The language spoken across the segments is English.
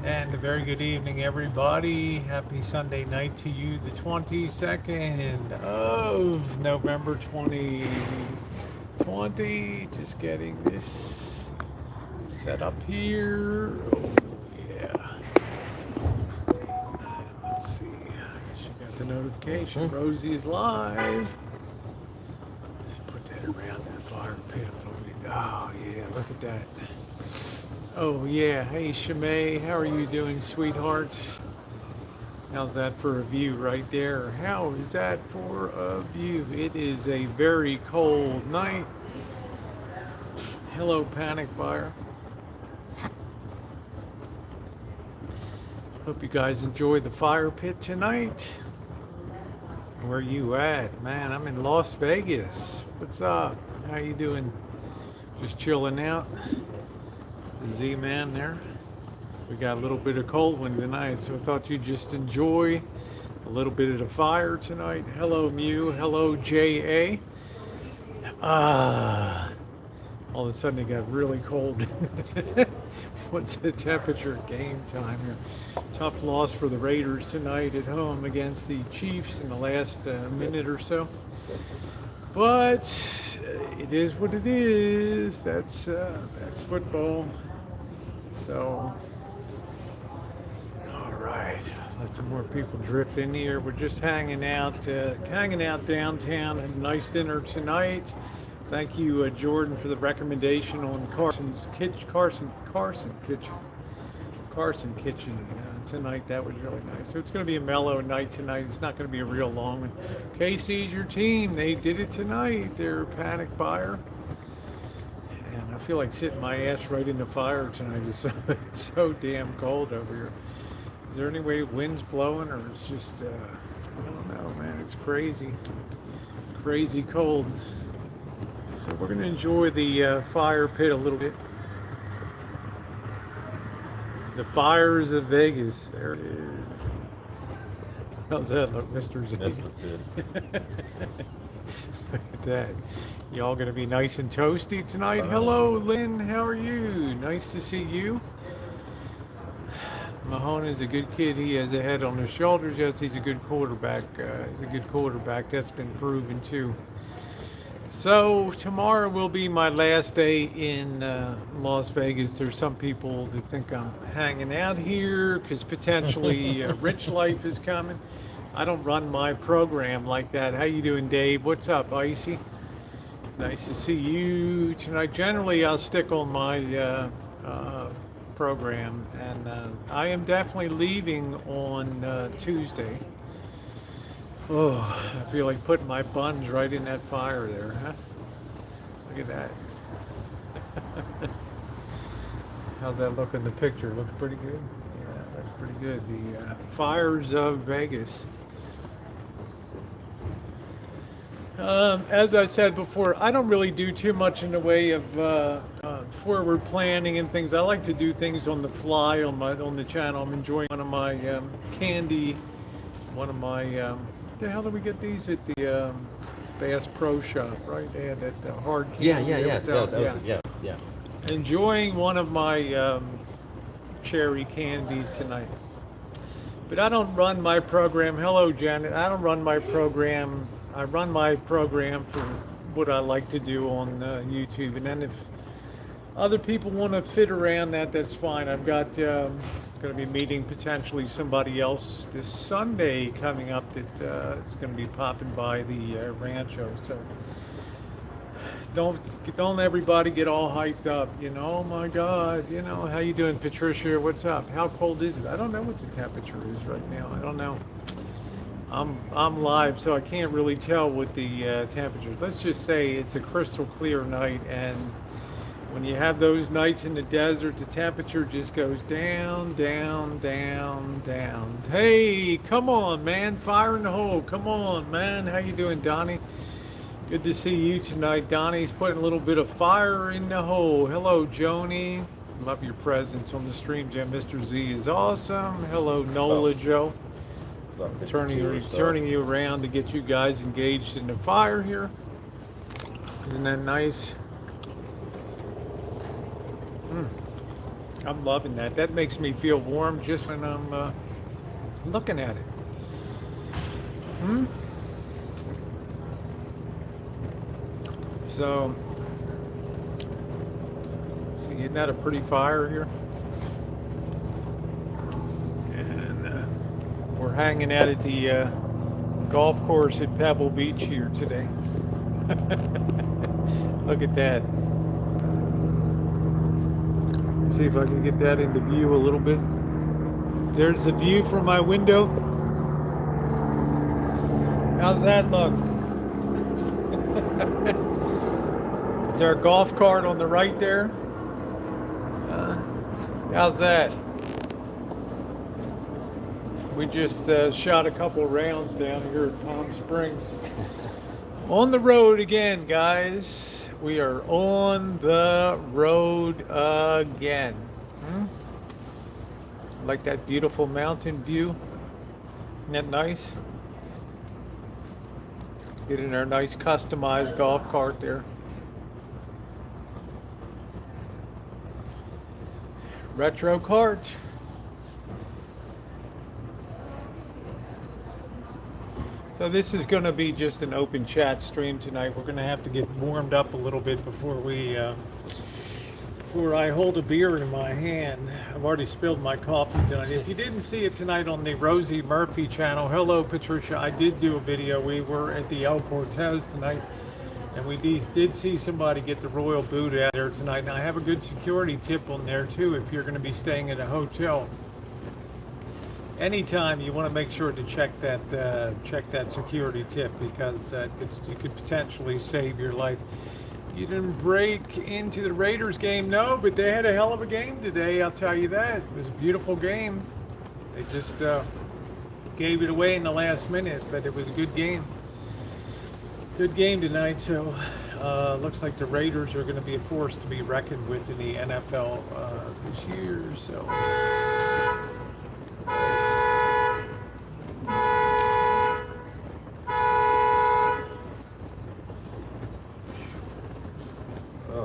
And a very good evening, everybody. Happy Sunday night to you, the 22nd of November 2020. Just getting this set up here. Oh, yeah. Let's see. She got the notification. Rosie is live. Let's put that around that fire pit a little bit. Oh, yeah, look at that. Oh, yeah. Hey, Shimei, how are you doing, sweetheart? How's that for a view right there? How is that for a view? It is a very cold night. Hello, panic buyer. Hope you guys enjoy the fire pit tonight. Where you at? Man, I'm in Las Vegas. What's up? How you doing? Just chilling out. The Z-Man there. We got a little bit of cold one tonight, so I thought you'd just enjoy a little bit of the fire tonight. Hello, Mew. Hello, J.A. Ah, all of a sudden it got really cold. What's the temperature at game time here? Tough loss for the Raiders tonight at home against the Chiefs in the last minute or so. But it is what it is. That's football. So, all right, let some more people drift in here. We're just hanging out downtown. Had a nice dinner tonight. Thank you, Jordan, for the recommendation on Carson Kitchen tonight. That was really nice. So it's going to be a mellow night tonight. It's not going to be a real long one. KC's your team. They did it tonight. They're a panic buyer. And I feel like sitting my ass right in the fire tonight. It's so damn cold over here. Is there any way wind's blowing, or it's just, I don't know, man. It's crazy. Crazy cold. So we're going to enjoy the fire pit a little bit. The fires of Vegas. There it is. How's that look, Mr. Z? That's look good. Look at that. Y'all gonna be nice and toasty tonight. Hello, Lynn. How are you? Nice to see you. Mahone is a good kid. He has a head on his shoulders. Yes, he's a good quarterback. He's a good quarterback. That's been proven too. So tomorrow will be my last day in Las Vegas. There's some people that think I'm hanging out here because potentially Rich Life is coming. I don't run my program like that. How you doing, Dave? What's up, Icy? Nice to see you tonight. Generally, I'll stick on my program, and I am definitely leaving on Tuesday. Oh, I feel like putting my buns right in that fire there, huh? Look at that. How's that look in the picture? Looks pretty good? Yeah, that's pretty good. The fires of Vegas. As I said before, I don't really do too much in the way of forward planning and things. I like to do things on the fly on the channel. I'm enjoying one of my the hell did we get these at the Bass Pro Shop, right? They had that hard candy. Yeah. Enjoying one of my cherry candies tonight. But I don't run my program. Hello, Janet. I don't run my program. I run my program for what I like to do on YouTube. And then if other people want to fit around that, that's fine. I've got going to be meeting potentially somebody else this Sunday coming up that is going to be popping by the Rancho. So don't everybody get all hyped up. You know, oh my God. You know, how you doing, Patricia? What's up? How cold is it? I don't know what the temperature is right now. I don't know. I'm live, so I can't really tell what the temperature. Let's just say it's a crystal clear night, and when you have those nights in the desert, the temperature just goes down, down, down, down. Hey, come on, man. Fire in the hole. Come on, man. How you doing, Donnie? Good to see you tonight. Donnie's putting a little bit of fire in the hole. Hello, Joni. Love your presence on the stream, Jim. Mr. Z is awesome. Hello, Nola Joe. Turning you around to get you guys engaged in the fire here. Isn't that nice? I'm loving that. That makes me feel warm just when I'm looking at it. Hmm? So, see, isn't that a pretty fire here? And we're hanging out at the golf course at Pebble Beach here today. Look at that. See if I can get that into view a little bit. There's the view from my window. How's that look? Is there a golf cart on the right there? How's that? We just shot a couple rounds down here at Palm Springs. On the road again, guys. We are on the road again. Like that beautiful mountain view. Isn't that nice? Getting our nice customized golf cart there. Retro cart. So this is going to be just an open chat stream tonight. We're going to have to get warmed up a little bit before I hold a beer in my hand. I've already spilled my coffee tonight. If you didn't see it tonight on the Rosie Murphy channel, hello Patricia, I did do a video. We were at the El Cortez tonight, and we did see somebody get the royal boot out there tonight. Now I have a good security tip on there too if you're going to be staying at a hotel. Anytime you want to make sure to check that security tip, because you could potentially save your life. You didn't break into the Raiders game, no, but they had a hell of a game today, I'll tell you that. It was a beautiful game. They just gave it away in the last minute, but it was a good game. Good game tonight, so looks like the Raiders are going to be a force to be reckoned with in the NFL this year, so...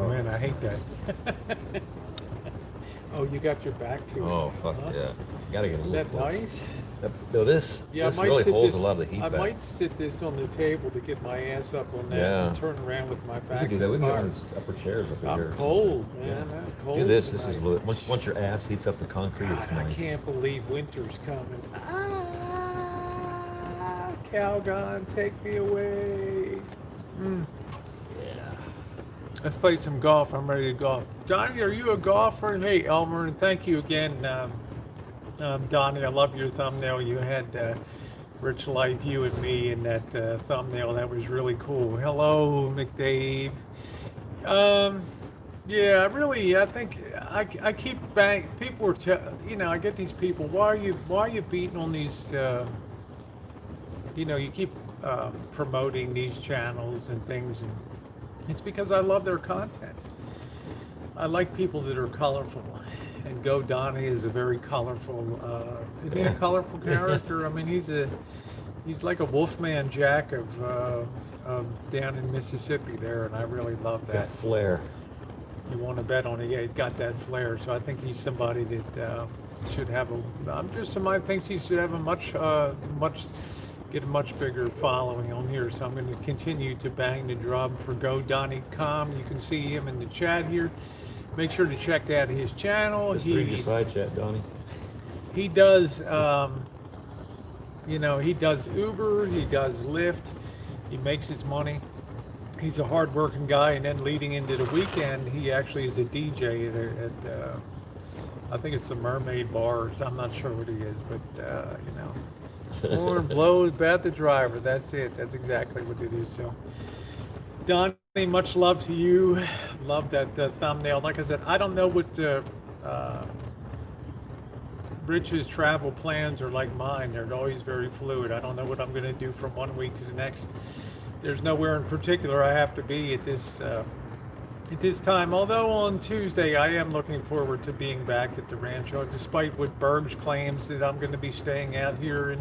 Man, I hate that. Oh, you got your back to it. Oh, fuck yeah. Gotta get a little That close. nice? No, this Yeah, this I might really sit holds this, a lot of the heat I back. might sit this on the table to get my ass up on that and turn around with my We back could do to that. the We can get fire. on these upper chairs up here. I'm cold, man. Yeah. I'm cold. Do this. This tonight. is a little, once your ass heats up the concrete, it's God, I nice. can't believe winter's coming. Ah, Calgon, take me away. Let's play some golf. I'm ready to golf. Donnie, are you a golfer? Hey, Elmer, and thank you again, Donnie. I love your thumbnail. You had Rich Life, you and me in that thumbnail. That was really cool. Hello, McDave. Yeah, really, I think I keep bang. People are, I get these people. Why are you beating on these? You keep promoting these channels and things, and it's because I love their content. I like people that are colorful, and Go Donnie is a very colorful. Is he a colorful character? I mean, he's like a Wolfman Jack of down in Mississippi there, and I really love that. Got flair. You want to bet on it? Yeah, he's got that flair. So I think he's somebody that should have somebody thinks he should have a get a much bigger following on here. So I'm going to continue to bang the drum for Go Donnie.com. You can see him in the chat here. Make sure to check out his channel. Just read your side chat, Donnie. He does, he does Uber, he does Lyft, he makes his money. He's a hard-working guy, and then leading into the weekend, he actually is a DJ at I think it's the Mermaid Bar. I'm not sure what he is, but horn blows, bat the driver. That's it. That's exactly what it is. So, Donnie, much love to you. Love that thumbnail. Like I said, I don't know what Rich's travel plans are like mine. They're always very fluid. I don't know what I'm going to do from one week to the next. There's nowhere in particular I have to be at this time. Although on Tuesday I am looking forward to being back at the rancho, despite what Berg's claims that I'm going to be staying out here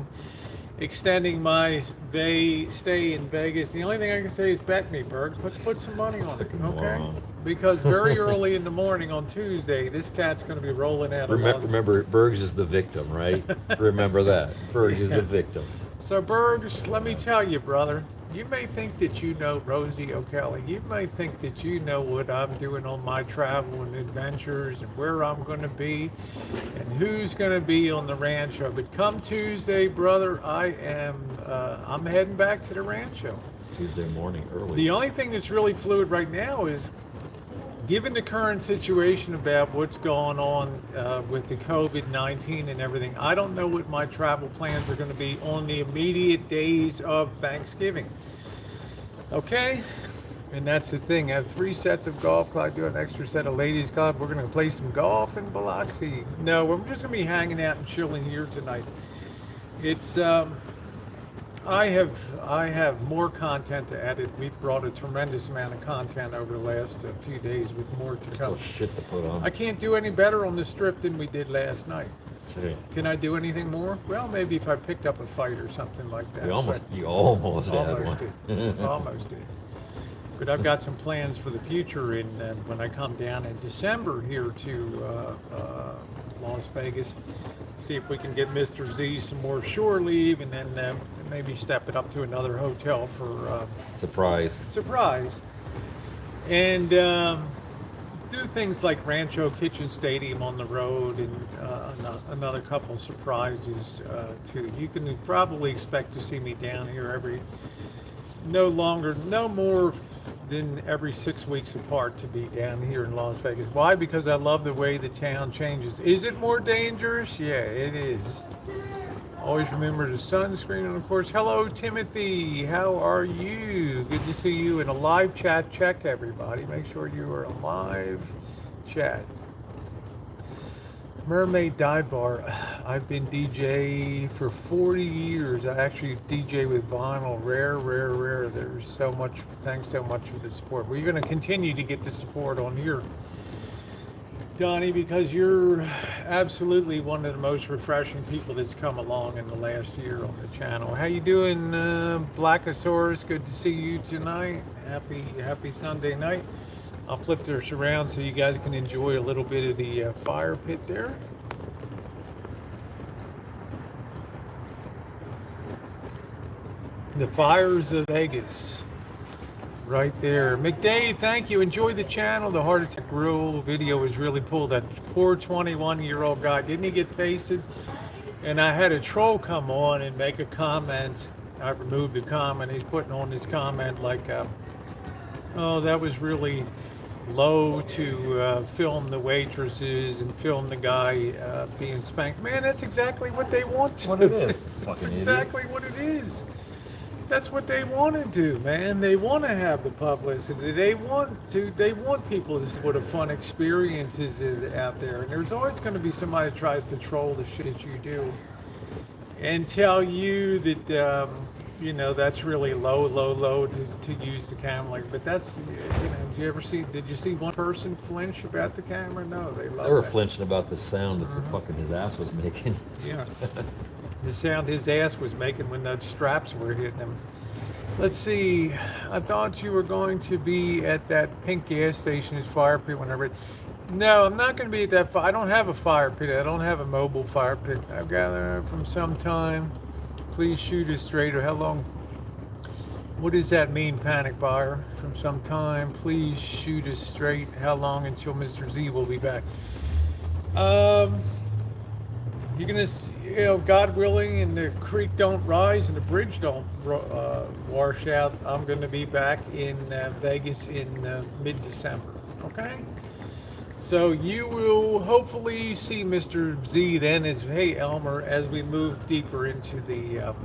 extending my stay in Vegas. The only thing I can say is bet me, Berg. Let's put some money on it, Freaking okay? moron. Because very early in the morning on Tuesday, this cat's going to be rolling out of Remember, Bergs is the victim, right? Remember that. Bergs is Yeah. the victim. So, Bergs, let me tell you, brother, you may think that you know Rosie O'Kelly. You may think that you know what I'm doing on my travel and adventures and where I'm going to be and who's going to be on the rancho. But come Tuesday, brother, I'm heading back to the rancho. Tuesday morning, early. The only thing that's really fluid right now is, given the current situation about what's going on with the COVID-19 and everything, I don't know what my travel plans are going to be on the immediate days of Thanksgiving. Okay? And that's the thing. I have 3 sets of golf club. I do an extra set of ladies golf. We're going to play some golf in Biloxi. No, we're just going to be hanging out and chilling here tonight. It's I have more content to edit. We've brought a tremendous amount of content over the last few days with more to Still come. shit to put on. I can't do any better on the strip than we did last night. Today. Can I do anything more? Well, maybe if I picked up a fight or something like that. You almost had Almost one. did. Almost did. But I've got some plans for the future, and when I come down in December here to Las Vegas, see if we can get Mr. Z some more shore leave, and then maybe step it up to another hotel for Surprise. surprise. And do things like Rancho Kitchen Stadium on the road, and another couple surprises too. You can probably expect to see me down here no more than every 6 weeks apart to be down here in Las Vegas. Why? Because I love the way the town changes. Is it more dangerous? Yeah, it is. Always remember the sunscreen, and of course, hello Timothy, how are you? Good to see you in a live chat. Check everybody, make sure you are a live chat. Mermaid Dive Bar. I've been DJ for 40 years. I actually DJ with vinyl. Rare. There's so much. Thanks so much for the support. We're going to continue to get the support on here, Donnie, because you're absolutely one of the most refreshing people that's come along in the last year on the channel. How you doing, Blackosaurus? Good to see you tonight. Happy Sunday night. I'll flip this around so you guys can enjoy a little bit of the fire pit there. The fires of Vegas. Right there. McDave, thank you. Enjoy the channel. The Heart Attack Grill video was really cool. That poor 21-year-old guy, didn't he get pasted? And I had a troll come on and make a comment. I removed the comment. He's putting on his comment like, oh, that was really low to film the waitresses and film the guy being spanked. Man, that's exactly what they want to. What it is. That's exactly what it is. That's what they want to do, man. They want to have the publicity. They want people to see what a fun experiences is out there. And there's always going to be somebody that tries to troll the shit that you do and tell you that that's really low to use the camera like. But that's did you see one person flinch about the camera? No, they They were that. flinching about the sound that the fucking his ass was making. Yeah. The sound his ass was making when the straps were hitting him. Let's see. I thought you were going to be at that pink gas station at fire pit whenever. No, I'm not going to be at that. I don't have a fire pit. I don't have a mobile fire pit. I've gathered from some time. Please shoot us straight. Or how long? What does that mean, panic buyer? From some time. Please shoot us straight. How long until Mr. Z will be back? You're gonna, God willing, and the creek don't rise and the bridge don't wash out. I'm gonna be back in Vegas in mid-December. Okay. So you will hopefully see Mr. Z then as Elmer as we move deeper into the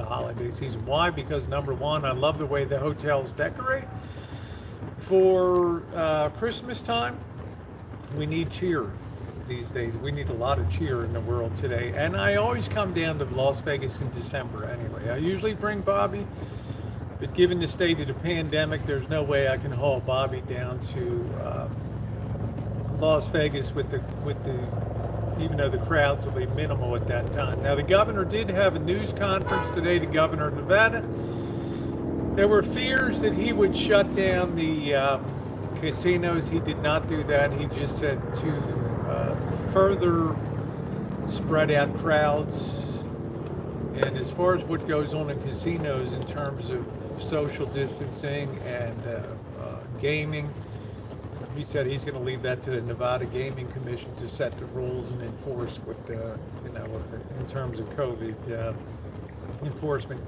holiday season. Why? Because number one, I love the way the hotels decorate for Christmas time. We need cheer these days. We need a lot of cheer in the world today. And I always come down to Las Vegas in December anyway. I usually bring Bobby, but given the state of the pandemic, there's no way I can haul Bobby down to Las Vegas with the even though the crowds will be minimal at that time. Now, the governor did have a news conference today, the governor of Nevada. There were fears that he would shut down the casinos. He did not do that. He just said to further spread out crowds. And as far as what goes on in casinos in terms of social distancing and gaming, he said he's going to leave that to the Nevada Gaming Commission to set the rules and enforce what, in terms of COVID enforcement.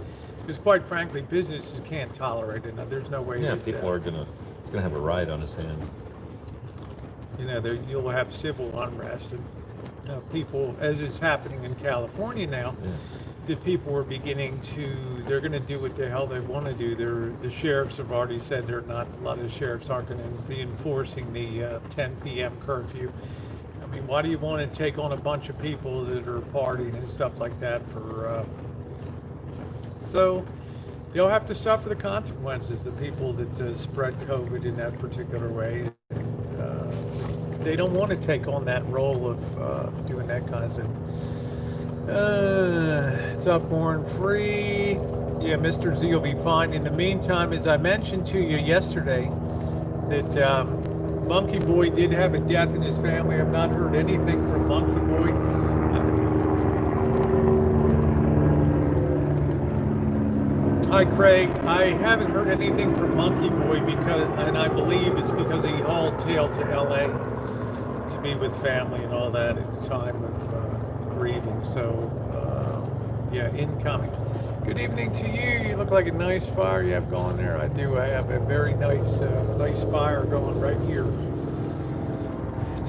Because quite frankly, businesses can't tolerate it. Now, there's no way. Yeah, that, people are gonna have a riot on his hands. You'll have civil unrest, and people, as is happening in California now. Yeah. The people are beginning they're going to do what the hell they want to do. The sheriffs have already said a lot of the sheriffs aren't going to be enforcing the 10 p.m. curfew. I mean, why do you want to take on a bunch of people that are partying and stuff like that so they'll have to suffer the consequences, the people that spread COVID in that particular way. They don't want to take on that role of doing that kind of thing. It's up, born free. Yeah, Mr. Z will be fine. In the meantime, as I mentioned to you yesterday, that Monkey Boy did have a death in his family. I've not heard anything from Monkey Boy. Hi, Craig. I haven't heard anything from Monkey Boy and I believe it's because he hauled tail to LA to be with family and all that at the time of grieving. So yeah, incoming. Good evening to you. You look like a nice fire you have going there. I do. I have a very nice fire going right here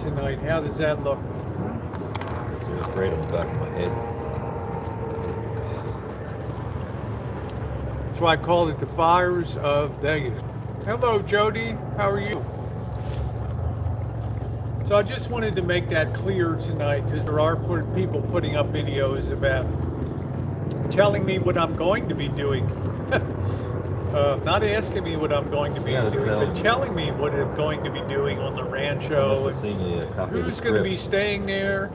tonight. How does that look? It's right on the back of my head. That's why I called it the fires of Vegas. Hello, Jody. How are you? So I just wanted to make that clear tonight, because there are people putting up videos about telling me what I'm going to be doing. Not asking me what I'm going to be doing, but telling me what I'm going to be doing on the rancho, and who's going to be staying there,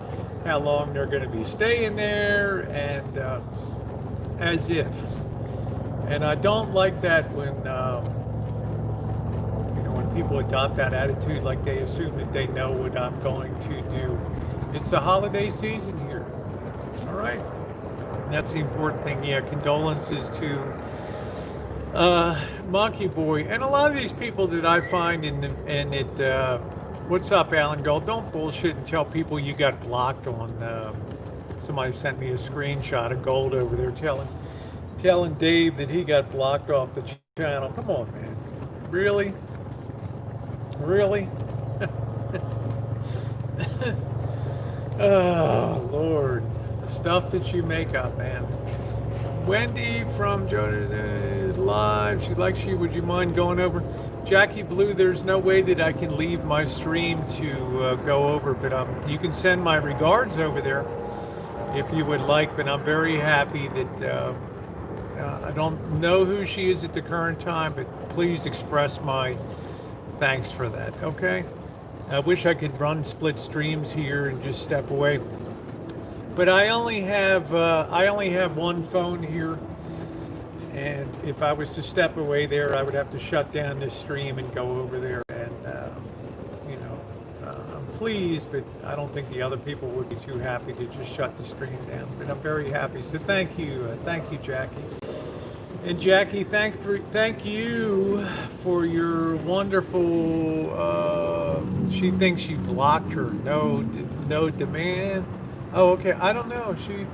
how long they're going to be staying there, and as if. And I don't like that when people adopt that attitude, like they assume that they know what I'm going to do. It's the holiday season here. All right. And that's the important thing. Yeah, condolences to Monkey Boy. And a lot of these people that I find what's up, Alan Gold? Don't bullshit and tell people you got blocked on. Somebody sent me a screenshot of Gold over there telling Dave that he got blocked off the channel. Come on, man. Really? Really? Oh, Lord. The stuff that you make up, man. Wendy from Joe is live. She likes you. Would you mind going over? Jackie Blue, there's no way that I can leave my stream to go over, but you can send my regards over there if you would like. But I'm very happy that I don't know who she is at the current time, but please express my thanks for that. Okay. I wish I could run split streams here and just step away, but I only have one phone here, and if I was to step away there, I would have to shut down this stream and go over there. And I'm pleased, but I don't think the other people would be too happy to just shut the stream down. But I'm very happy. So thank you, Jackie. And Jackie, thank you for your wonderful. She thinks she blocked her. No demand. Oh, okay. I don't know. She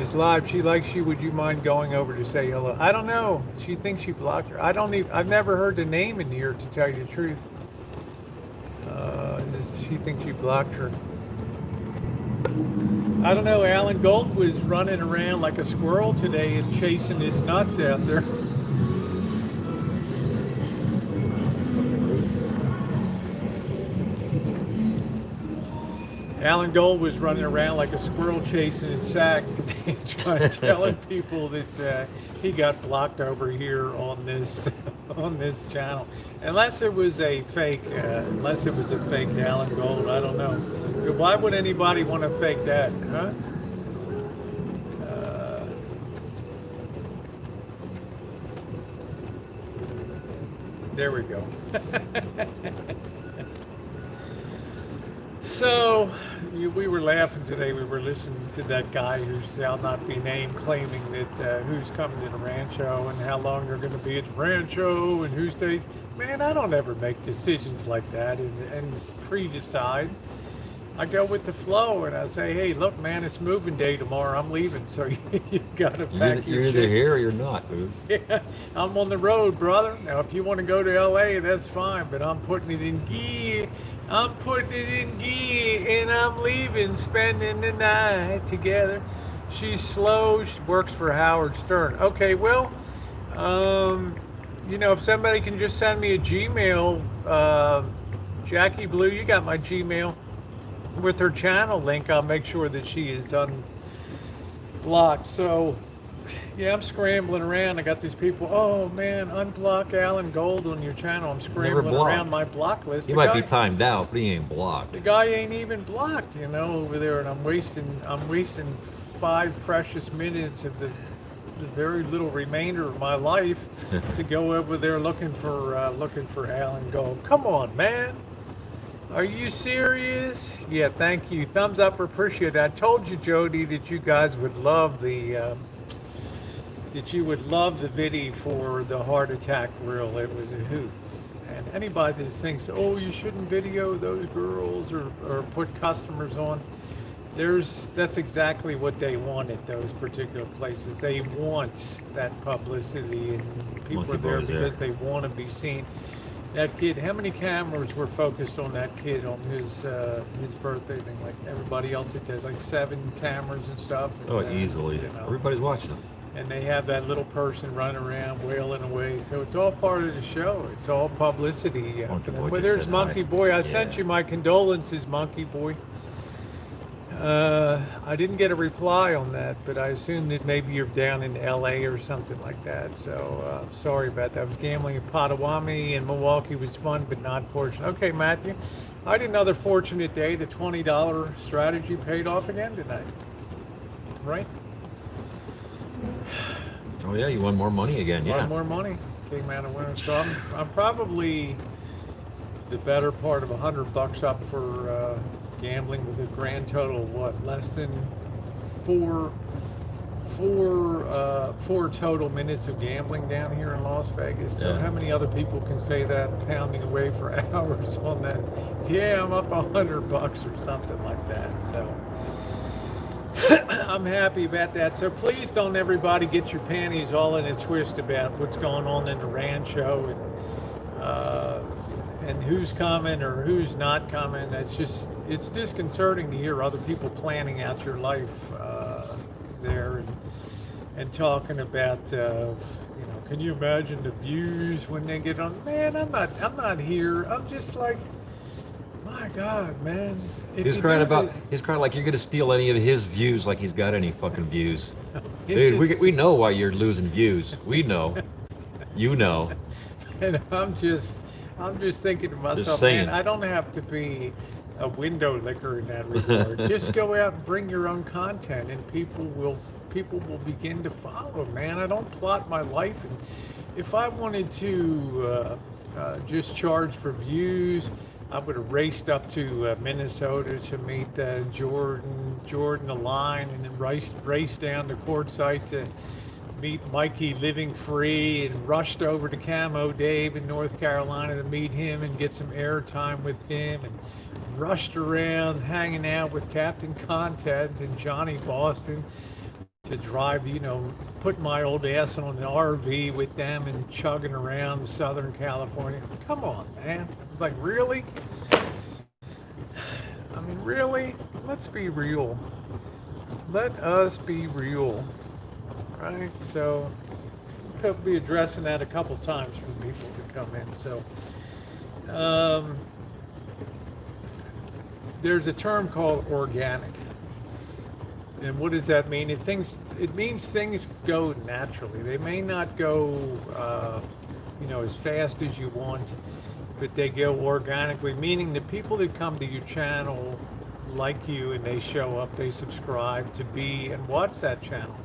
is live. She likes you. Would you mind going over to say hello? I don't know. She thinks she blocked her. I've never heard the name in here, to tell you the truth. She thinks you blocked her. I don't know. Alan Gold was running around like a squirrel today and chasing his nuts out there. Alan Gold was running around like a squirrel chasing his sack today, telling people that he got blocked over here on this on this channel. Unless it was a fake, Alan Gold, I don't know. Why would anybody want to fake that, huh? There we go. So, we were laughing today. We were listening to that guy who shall not be named, claiming that who's coming to the Rancho and how long they're going to be at the Rancho and who stays. Man, I don't ever make decisions like that and pre-decide. I go with the flow and I say, hey, look, man, it's moving day tomorrow. I'm leaving, so you got to pack your You're either shit. here or you're not, dude. Yeah, I'm on the road, brother. Now, if you want to go to LA, that's fine, but I'm putting it in gear. I'm putting it in gear, and I'm leaving, spending the night together. She's slow. She works for Howard Stern. Okay, well, if somebody can just send me a Gmail, Jackie Blue, you got my Gmail. With her channel link, I'll make sure that she is unblocked. So, yeah, I'm scrambling around. I got these people, oh man, unblock Alan Gold on your channel. I'm scrambling around my block list. He might be timed out, but he ain't blocked. The guy ain't even blocked, over there, and I'm wasting 5 precious minutes of the very little remainder of my life to go over there looking for Alan Gold. Come on, man. Are you serious? Yeah, thank you. Thumbs up, appreciate it. I told you, Jody, that you guys would love the video for the heart attack reel. It was a hoot. And anybody that thinks, oh, you shouldn't video those girls or put customers on, that's exactly what they want at those particular places. They want that publicity, and people are there because they want to be seen. That kid, how many cameras were focused on that kid on his birthday thing? Like everybody else, it did like 7 cameras and stuff. And, easily. Everybody's watching them. And they have that little person running around wailing away. So it's all part of the show. It's all publicity. But there's Monkey Boy. I sent you my condolences, Monkey Boy. I didn't get a reply on that, but I assume that maybe you're down in LA or something like that. So sorry about that. I was gambling at Potawatomi, and Milwaukee was fun, but not fortunate. Okay, Matthew, I had another fortunate day. The $20 strategy paid off again tonight, right? Oh yeah, you won more money again. Yeah, won more money. Came out of winner. So I'm probably the better part of $100 up for gambling, with a grand total of what, less than four total minutes of gambling down here in Las Vegas. So how many other people can say that, pounding away for hours on that? Yeah, I'm up $100 or something like that. So I'm happy about that. So please don't everybody get your panties all in a twist about what's going on in the Rancho and who's coming or who's not coming. It's disconcerting to hear other people planning out your life there and talking about can you imagine the views when they get on? Man, I'm not here. I'm just like, my God, man. He's crying like you're gonna steal any of his views, like he's got any fucking views. Dude, we know why you're losing views. We know. You know. And I'm just thinking to myself, man, I don't have to be a window licker in that regard. Just go out and bring your own content, and people will begin to follow, man. I don't plot my life, and if I wanted to just charge for views, I would have raced up to Minnesota to meet Jordan the Line, and then raced down to Quartzsite to meet Mikey Living Free, and rushed over to Camo Dave in North Carolina to meet him and get some airtime with him, and rushed around hanging out with Captain Content and Johnny Boston to drive, put my old ass on an RV with them and chugging around Southern California. Come on, man. It's like, really? I mean, really? Let's be real. Let us be real. Right? So, could be addressing that a couple times for people to come in. So, there's a term called organic. And what does that mean? It means things go naturally. They may not go, as fast as you want, but they go organically. Meaning the people that come to your channel like you, and they show up, they subscribe to be and watch that channel.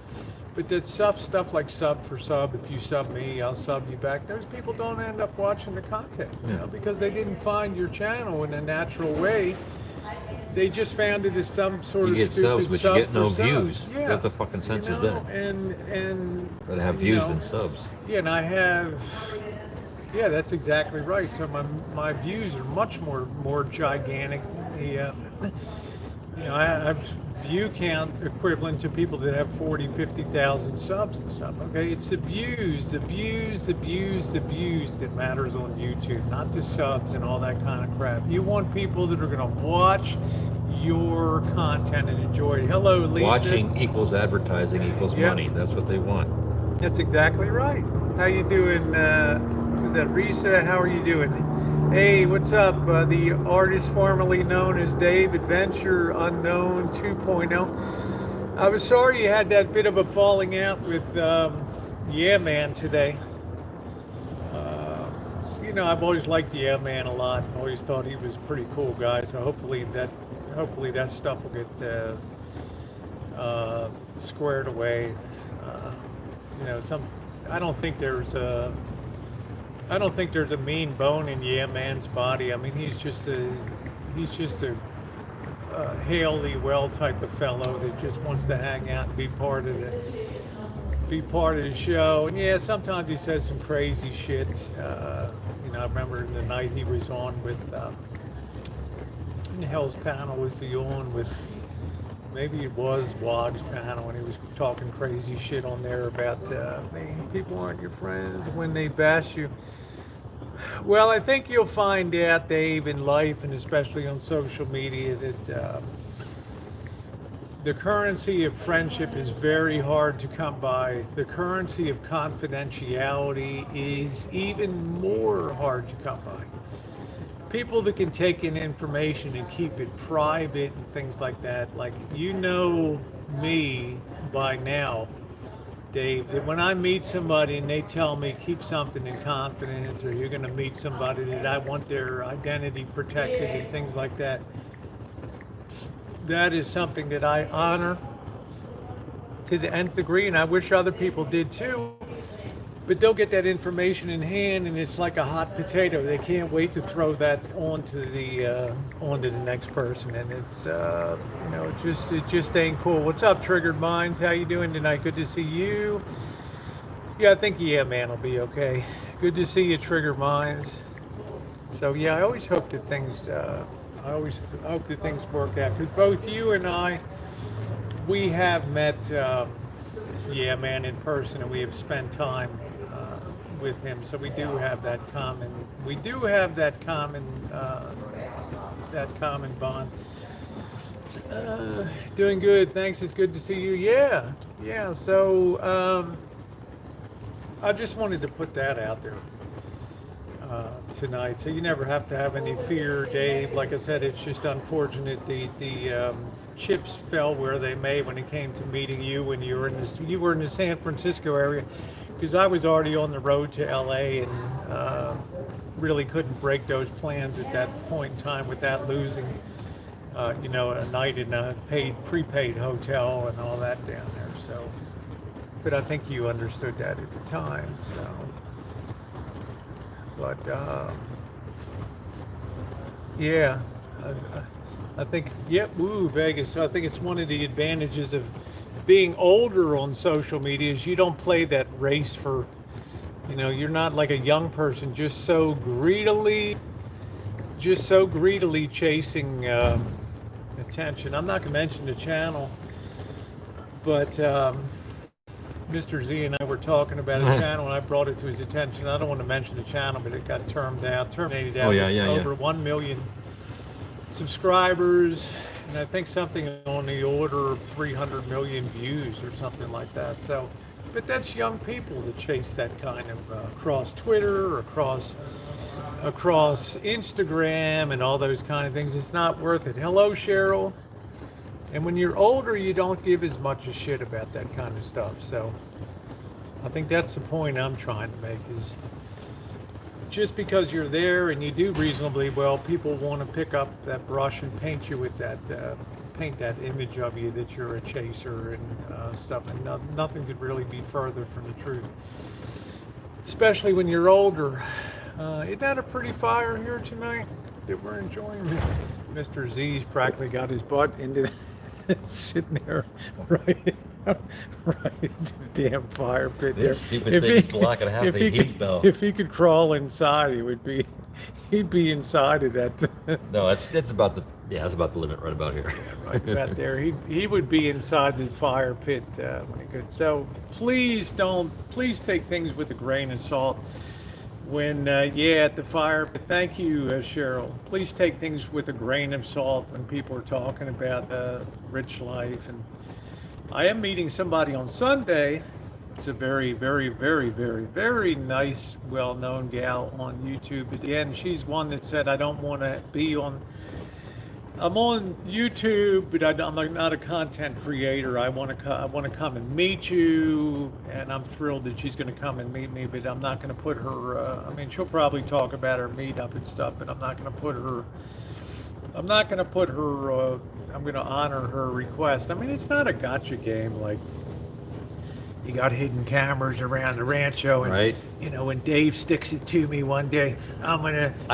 But that stuff like sub for sub. If you sub me, I'll sub you back. Those people don't end up watching the content, because they didn't find your channel in a natural way. They just found it as some sort You of get stupid subs, but sub you get no for subs. views. Yeah. What the fucking sense is that? And Rather have views than subs. Yeah, and I have. Yeah, that's exactly right. So my views are much more gigantic. I have view count equivalent to people that have 40, 50,000 subs and stuff. Okay, it's the views that matters on YouTube, not the subs and all that kind of crap. You want people that are going to watch your content and enjoy it. Hello, Lisa. Watching equals advertising equals money. That's what they want. That's exactly right. How you doing? Is that Risa? How are you doing? Hey, what's up? The artist formerly known as Dave Adventure Unknown 2.0. I was sorry you had that bit of a falling out with Yeah Man today. I've always liked Yeah Man a lot. I always thought he was a pretty cool guy. So hopefully that stuff will get squared away. I don't think there's a mean bone in Yeah Man's body. I mean, he's just a Haley well type of fellow that just wants to hang out and be part of the show. And yeah, sometimes he says some crazy shit. I remember the night he was on with in Hell's panel was he on with. Maybe it was Wog's panel, and he was talking crazy shit on there about people aren't your friends when they bash you. Well, I think you'll find out, Dave, in life, and especially on social media, that the currency of friendship is very hard to come by. The currency of confidentiality is even more hard to come by. People that can take in information and keep it private and things like that, like me by now, Dave, that when I meet somebody and they tell me keep something in confidence, or you're going to meet somebody that I want their identity protected and things like that, that is something that I honor to the nth degree, and I wish other people did too. But they'll get that information in hand, and it's like a hot potato. They can't wait to throw that onto the next person, and it just ain't cool. What's up, Triggered Minds? How you doing tonight? Good to see you. Yeah, I think Yeah Man will be okay. Good to see you, Triggered Minds. So yeah, I always hope that things work out, because both you and I, we have met Yeah Man in person, and we have spent time with him, so we do have that common bond. Doing good, thanks. It's good to see you. Yeah. So I just wanted to put that out there tonight, so you never have to have any fear, Dave. Like I said, it's just unfortunate the chips fell where they may when it came to meeting you when you were in the San Francisco area, because I was already on the road to LA and really couldn't break those plans at that point in time without losing a night in a prepaid hotel and all that down there. So, but I think you understood that at the time. So, but yeah. I think, Vegas. So I think it's one of the advantages of being older on social media is you don't play that race for, you're not like a young person just so greedily chasing attention. I'm not going to mention the channel, but Mr. Z and I were talking about a channel, and I brought it to his attention. I don't want to mention the channel, but it got terminated out over 1 million subscribers, and I think something on the order of 300 million views or something like that. So, but that's young people that chase that kind of across Twitter, across across Instagram and all those kind of things. It's not worth it. Hello, Cheryl. And when you're older, you don't give as much a shit about that kind of stuff. So I think that's the point I'm trying to make is just because you're there and you do reasonably well, people want to pick up that brush and paint you with that, paint that image of you that you're a chaser and stuff. And nothing could really be further from the truth, especially when you're older. Isn't that a pretty fire here tonight that we're enjoying? Mr. Z's practically got his butt into sitting there right into the damn fire pit there. This stupid thing's blocking half the heat, though. If he could crawl inside, he'd be inside of that. No, it's about the that's about the limit right about here. Yeah, right about there. He would be inside the fire pit when he could. So please take things with a grain of salt. When at the fire. Thank you, Cheryl. Please take things with a grain of salt when people are talking about rich life. And I am meeting somebody on Sunday. It's a very, very, very, very, very nice, well-known gal on YouTube. Again, she's one that said, I don't want to be on. I'm on YouTube, but I'm not a content creator. I want to come and meet you, and I'm thrilled that she's going to come and meet me. But I'm not going to put her. I mean, she'll probably talk about her meetup and stuff, but I'm not going to put her. I'm not going to put her. I'm going to honor her request. I mean, it's not a gotcha game like. You got hidden cameras around the rancho, and right. When Dave sticks it to me one day, I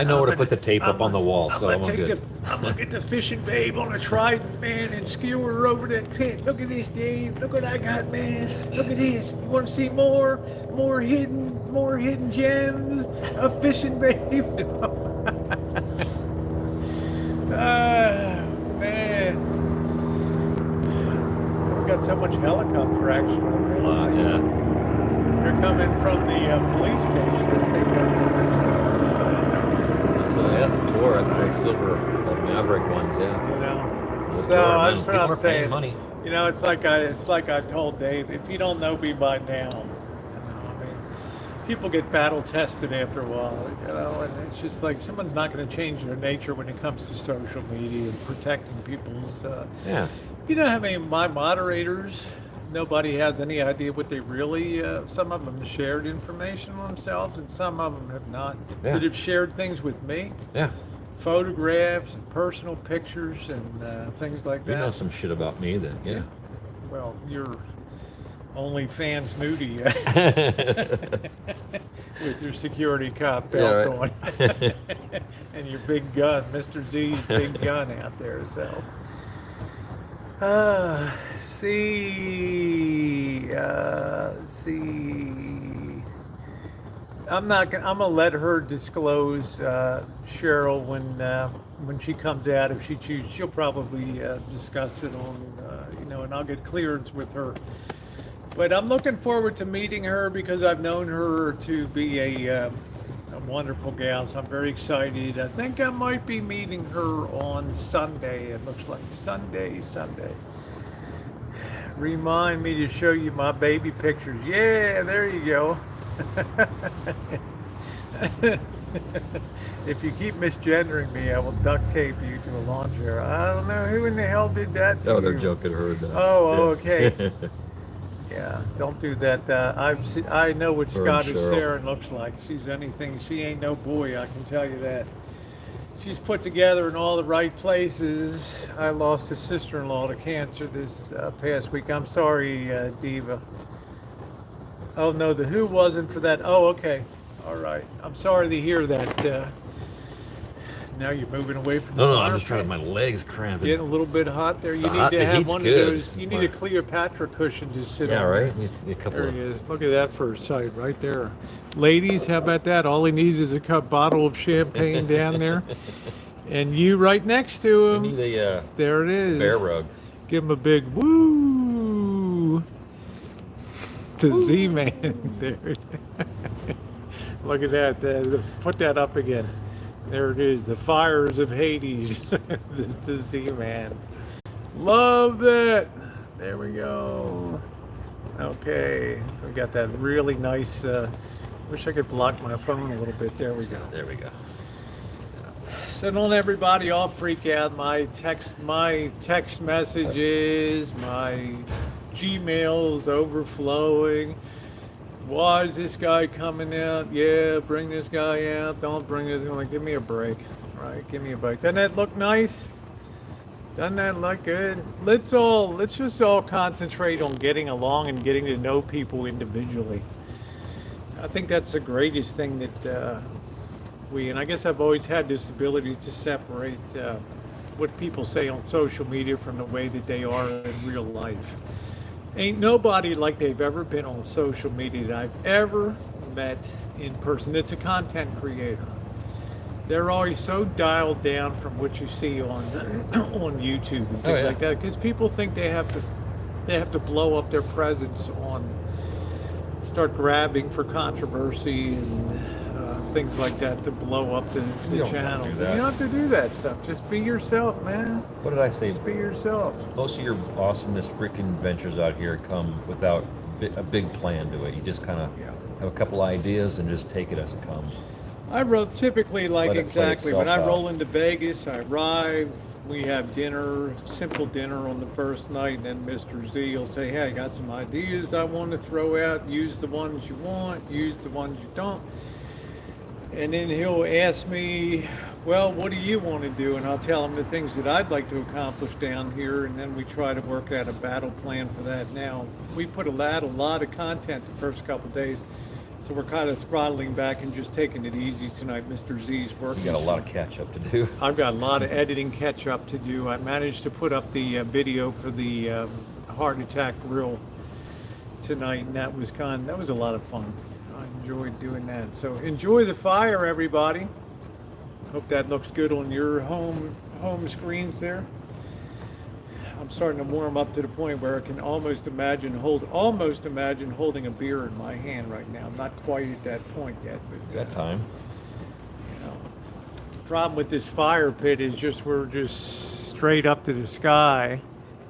know where to put the tape up on the wall, so I'm good. I'm gonna get the fishing babe on a trident, man, and skewer her over that pit. Look at this, Dave. Look what I got, man. Look at this. You want to see more hidden gems of fishing babe? Man. Got so much helicopter action already. Yeah. They're coming from the police station. That's a tour. That's the silver Maverick ones, yeah. So tour, that's what I'm paying saying. Money. It's like I told Dave. If you don't know me by now, I mean, people get battle tested after a while, and it's just like someone's not going to change their nature when it comes to social media and protecting people's. Yeah. I mean, my moderators, nobody has any idea what they really, some of them shared information on themselves and some of them have not. Yeah. That have shared things with me. Yeah. Photographs and personal pictures and things like that. You know some shit about me then, yeah. Well, you're OnlyFans nudie with your security cop belt on. And your big gun, Mr. Z's big gun out there, so. See. I'm gonna let her disclose Cheryl when she comes out. If she chooses, she'll probably discuss it on, and I'll get clearance with her. But I'm looking forward to meeting her because I've known her to be a wonderful gal, so I'm very excited. I think I might be meeting her on Sunday. It looks like Sunday. Remind me to show you my baby pictures. Yeah, there you go. If you keep misgendering me, I will duct tape you to a lawn chair. I don't know who in the hell did that to you. Oh, they're joking her. Okay. Yeah, don't do that. I know what Scottish Sarah looks like. She ain't no boy, I can tell you that. She's put together in all the right places. I lost a sister-in-law to cancer this past week. I'm sorry, Diva. Oh no, the who wasn't for that. Oh, okay. All right. I'm sorry to hear that. Now you're moving away from the No, I'm just trying to, my legs cramping. Getting a little bit hot there. You need to have one of those. You need a Cleopatra cushion to sit on. Yeah, right? A couple there he is. Look at that for a sight right there. Ladies, how about that? All he needs is a bottle of champagne down there. And you right next to him. We need a, there it is. Bear rug. Give him a big woo. To Z-Man there. Look at that. Put that up again. There it is, the fires of Hades. the Z-Man. Love that. There we go. Okay, we got that really nice. Wish I could block my phone a little bit. There we go. There we go. So don't everybody all freak out. My text messages, my Gmail's overflowing. Why is this guy coming out? Yeah, bring this guy out. Don't bring this. I'm like, give me a break, right? Give me a break. Doesn't that look nice? Doesn't that look good? Let's just all concentrate on getting along and getting to know people individually. I think that's the greatest thing that and I guess I've always had this ability to separate what people say on social media from the way that they are in real life. Ain't nobody like they've ever been on social media that I've ever met in person. It's a content creator. They're always so dialed down from what you see on on YouTube and things like that, because people think they have to blow up their presence on, start grabbing for controversy and things like that to blow up the channel. You don't have to do that stuff. Just be yourself, man. What did I say? Just be yourself. Most of your awesomeness freaking ventures out here come without a big plan to it. You just kind of have a couple ideas and just take it as it comes. I typically like exactly when I roll out. into Vegas, I arrive, we have dinner, simple dinner on the first night, and then Mr. Z will say, hey, I got some ideas I want to throw out. Use the ones you want, use the ones you don't. And then he'll ask me, well, what do you want to do? And I'll tell him the things that I'd like to accomplish down here, and then we try to work out a battle plan for that. Now, we put a lot of content the first couple of days, so we're kind of throttling back and just taking it easy tonight. Mr. Z's working. You got a lot of catch up to do. I've got a lot of editing catch up to do. I managed to put up the video for the heart attack reel tonight, and that was a lot of fun. I enjoyed doing that. So enjoy the fire, everybody. Hope that looks good on your home screens there. I'm starting to warm up to the point where I can almost imagine holding a beer in my hand right now. I'm not quite at that point yet, but that time. You know, problem with this fire pit is we're just straight up to the sky.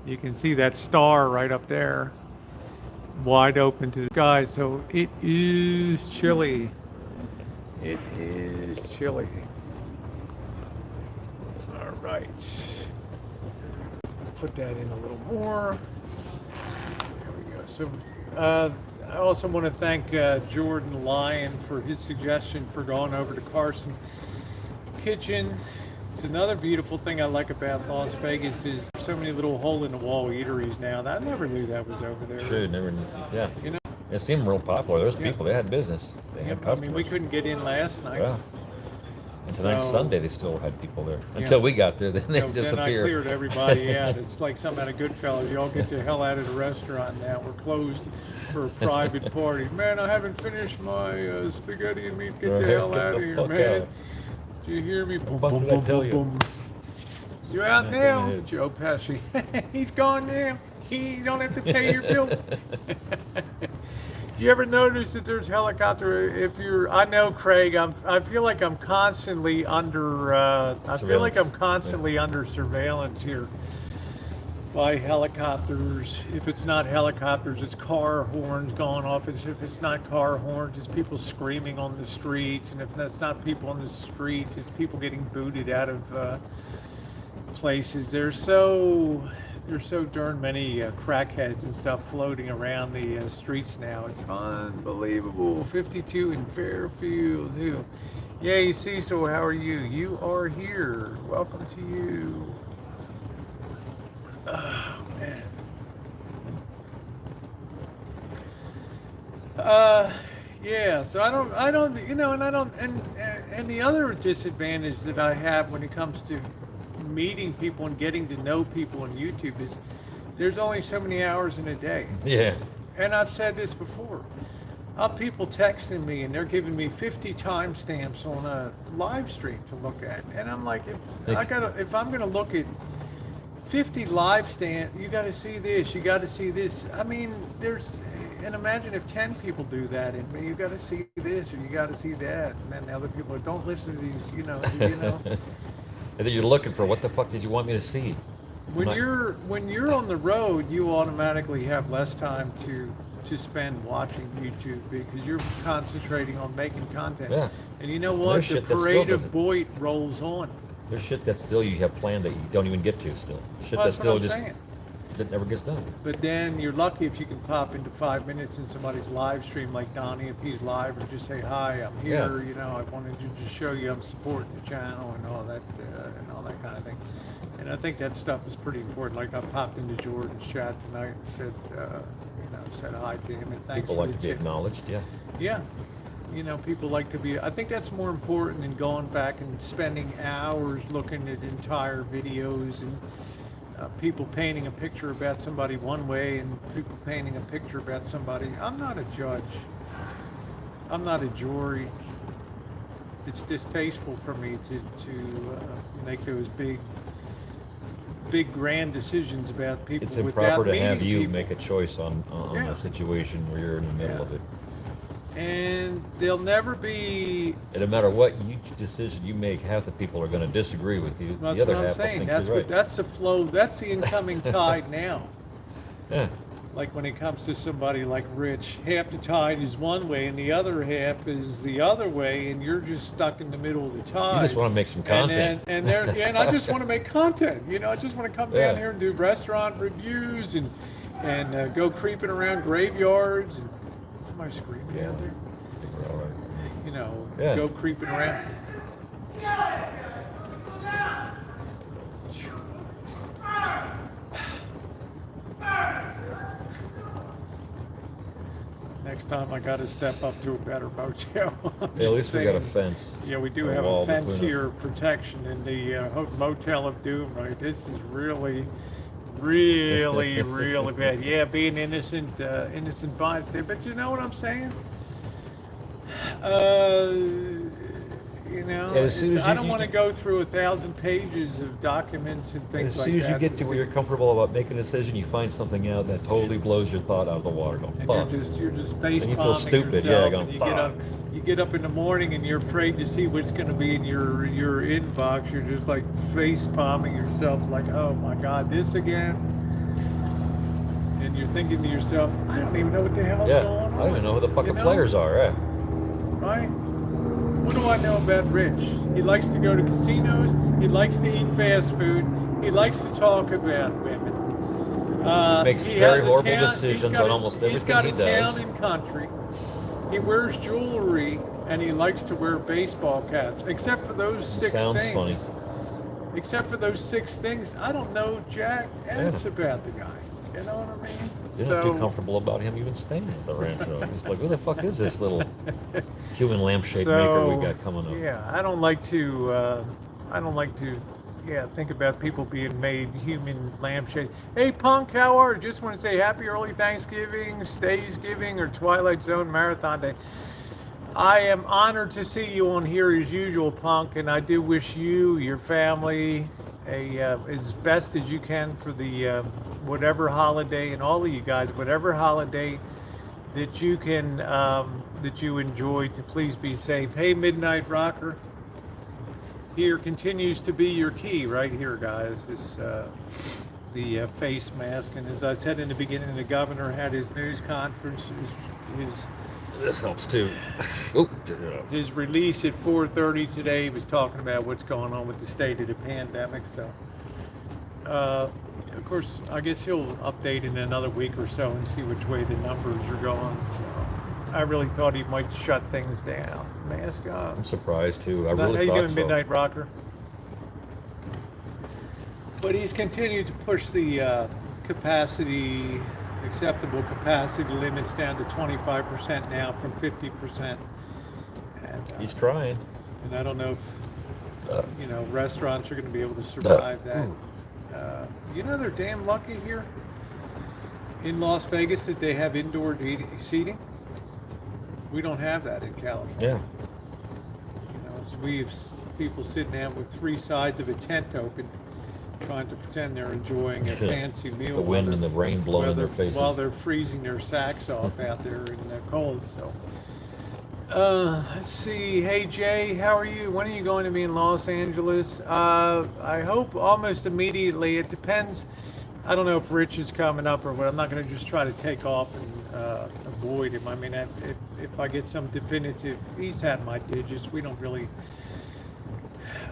You can see that star right up there, wide open to the sky. So it is chilly. It is chilly. All right. Put that in a little more. There we go. So I also want to thank Jordan Lyon for his suggestion for going over to Carson Kitchen. It's another beautiful thing I like about Las Vegas is there's so many little hole-in-the-wall eateries now. I never knew that was over there. Sure, never knew. Yeah. You know? It seemed real popular. There's people. They had business. They had customers. I mean, we couldn't get in last night. Yeah. And tonight's Sunday, they still had people there. Yeah. Until we got there, then they disappeared. Then I cleared everybody out. It's like something out of Goodfellas. Y'all get the hell out of the restaurant now. We're closed for a private party. Man, I haven't finished my spaghetti and meat. Get the hell out of here, man. Out. Did you hear me? Boom, What boom, did I boom, tell boom, you? boom. You're out Yeah, now, go ahead. Joe Pesci. He's gone now. You don't have to pay your bill. Do you ever notice that there's helicopter? I know, Craig. I feel like I'm constantly under. Under surveillance here by helicopters. If it's not helicopters, it's car horns going off. If it's not car horns, it's people screaming on the streets. And if that's not people on the streets, it's people getting booted out of places. There's so darn many crackheads and stuff floating around the streets now. It's unbelievable. 52 in Fairfield. Yay, Cecil, how are you? You are here. Welcome to you. Oh, man. Yeah, so and the other disadvantage that I have when it comes to meeting people and getting to know people on YouTube is there's only so many hours in a day. Yeah. And I've said this before. I'll have people texting me and they're giving me 50 timestamps on a live stream to look at. And I'm like, if I'm gonna look at 50 live stamps, you gotta see this, you gotta see this. I mean, and imagine if 10 people do that, and you got to see this or you got to see that, and then the other people don't listen to these, you know. And then you're looking for what the fuck did you want me to see? When you're on the road, you automatically have less time to spend watching YouTube because you're concentrating on making content. Yeah. And you know what? The parade of Boyd rolls on. There's shit that still you have planned that you don't even get to still. Shit Well, that that's what still I'm just saying. that never gets done. But then you're lucky if you can pop into 5 minutes in somebody's live stream like Donnie, if he's live, and just say, hi, I'm here, Yeah. you know, I wanted to just show you I'm supporting the channel and all that kind of thing. And I think that stuff is pretty important. Like I popped into Jordan's chat tonight and said, said hi to him and thanks People for like the to be tip. acknowledged, yeah. Yeah. You know, people like to be, I think that's more important than going back and spending hours looking at entire videos and people painting a picture about somebody one way and people painting a picture about somebody. I'm not a judge. I'm not a jury. It's distasteful for me to make those big grand decisions about people It's without improper to meeting have you people. make a choice on Yeah. a situation where you're in the middle Yeah. of it. And there'll never be. And no matter what decision you make, half the people are going to disagree with you. That's The other what I'm half will saying. think That's you're what. right. That's the flow. That's the incoming tide now. Yeah. Like when it comes to somebody like Rich, half the tide is one way and the other half is the other way, and you're just stuck in the middle of the tide. You just want to make some content. And I just want to make content. You know, I just want to come down Yeah. here and do restaurant reviews and go creeping around graveyards and somebody screaming Yeah. out there. I think we're all right. You know, Yeah. go creeping around. Next time I got to step up to a better motel. I'm Yeah, at least just we got a saying. fence. Yeah, we do A have wall a fence between us. here, protection in the Motel of Doom, right? This is really, really, really bad. Yeah, being innocent bystander. But you know what I'm saying? You know, Yeah, as soon as I you- don't you- want to go through 1,000 pages of documents and things As like soon that. as you get to where you're comfortable about making a decision, you find something out that totally blows your thought out of the water. Go, And fuck. you're just face And you feel palming stupid, yeah, yourself, going, and "Fuck." you get up in the morning and you're afraid to see what's going to be in your inbox. You're just like face palming yourself, like, oh my God, this again. And you're thinking to yourself, I don't even know what the hell's Yeah, going on. I don't even know who the fuck You the know? players are. Yeah. Right? What do I know about Rich? He likes to go to casinos. He likes to eat fast food. He likes to talk about women. Makes He very has a horrible town- decisions he's got on a- almost He's everything got he a does. town and country. He wears jewelry and he likes to wear baseball caps. Except for those six Sounds things. funny. Except for those 6 things, I don't know jack ass about the guy. You know what I mean? You're not too comfortable about him even staying at the rancho. He's like, who the fuck is this little human lampshade maker we got coming up? Yeah, I don't like to think about people being made human lampshades. Hey, Punk, how are you? Just want to say happy early Thanksgiving, Staysgiving, or Twilight Zone Marathon Day. I am honored to see you on here as usual, Punk, and I do wish you, your family, as best as you can for the whatever holiday, and all of you guys, whatever holiday that you can that you enjoy. To please be safe. Hey, Midnight Rocker. Here continues to be your key right here, guys. Is the face mask, and as I said in the beginning, the governor had his news conference. This helps too. Oh, His release at 4:30 today. He was talking about what's going on with the state of the pandemic. So, of course, I guess he'll update in another week or so and see which way the numbers are going. So, I really thought he might shut things down. Mask on. I'm surprised too. I How really you thought doing, so. Midnight Rocker? But he's continued to push the acceptable capacity limits down to 25% now from 50%. And, He's trying. and I don't know if restaurants are going to be able to survive that. You know, they're damn lucky here in Las Vegas that they have indoor seating. We don't have that in California. Yeah. You know, so we have people sitting out with 3 sides of a tent open, trying to pretend they're enjoying a fancy meal. The wind and the rain blowing in their faces. While they're freezing their sacks off out there in the cold. So, let's see. Hey Jay, how are you? When are you going to be in Los Angeles? I hope almost immediately. It depends. I don't know if Rich is coming up or what. I'm not going to just try to take off and avoid him. I mean, if I get some definitive, he's had my digits. We don't really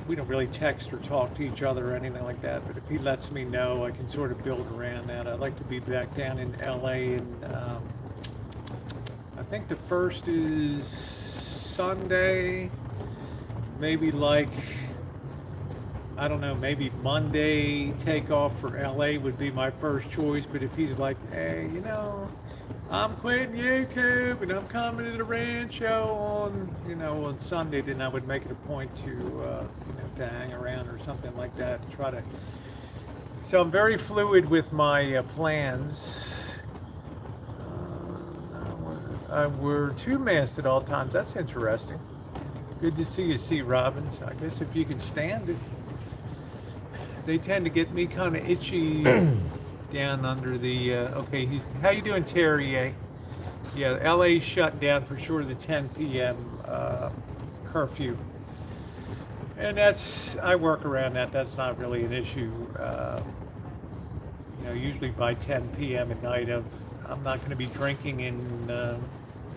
we don't really text or talk to each other or anything like that. But if he lets me know, I can sort of build around that. I'd like to be back down in LA, and I think the first is Sunday. Maybe like, I don't know, maybe Monday takeoff for LA would be my first choice. But if he's like, hey, I'm quitting YouTube and I'm coming to the Rancho on Sunday, then I would make it a point to hang around or something like that and try to. So I'm very fluid with my plans. We're two-masked at all times. That's interesting. Good to see you, C. Robbins. I guess if you can stand it. They tend to get me kind of itchy down under the. Okay, how you doing, Terry? Yeah, LA's shut down for sure. The 10 p.m. Curfew, and I work around that. That's not really an issue. Usually by 10 p.m. at night, I'm not going to be drinking in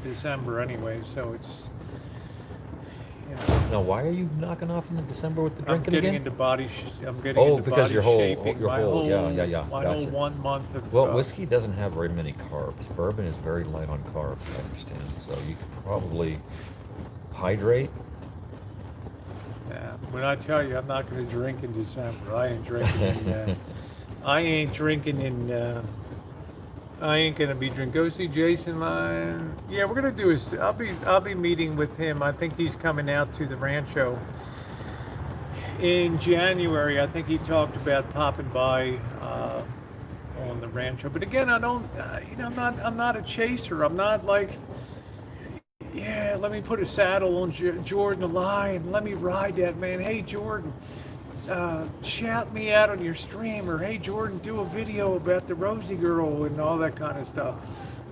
December anyway, so it's. Now, why are you knocking off in the December with the drinking I'm getting again? I'm getting into because body your whole, shaping. your whole, yeah. My Gotcha. whole 1 month of. Well, whiskey doesn't have very many carbs. Bourbon is very light on carbs, I understand. So you could probably hydrate. Yeah, when I tell you I'm not going to drink in December, I ain't drinking in. I ain't drinking in. I ain't gonna be drinking. Go see Jason Lyon. Yeah, we're gonna do is I'll be meeting with him. I think he's coming out to the Rancho in January. I think he talked about popping by on the Rancho. But again, I don't. I'm not a chaser. I'm not like. Yeah, let me put a saddle on Jordan the Lion. Let me ride that man. Hey, Jordan. Shout me out on your stream, or hey Jordan, do a video about the Rosie girl and all that kind of stuff.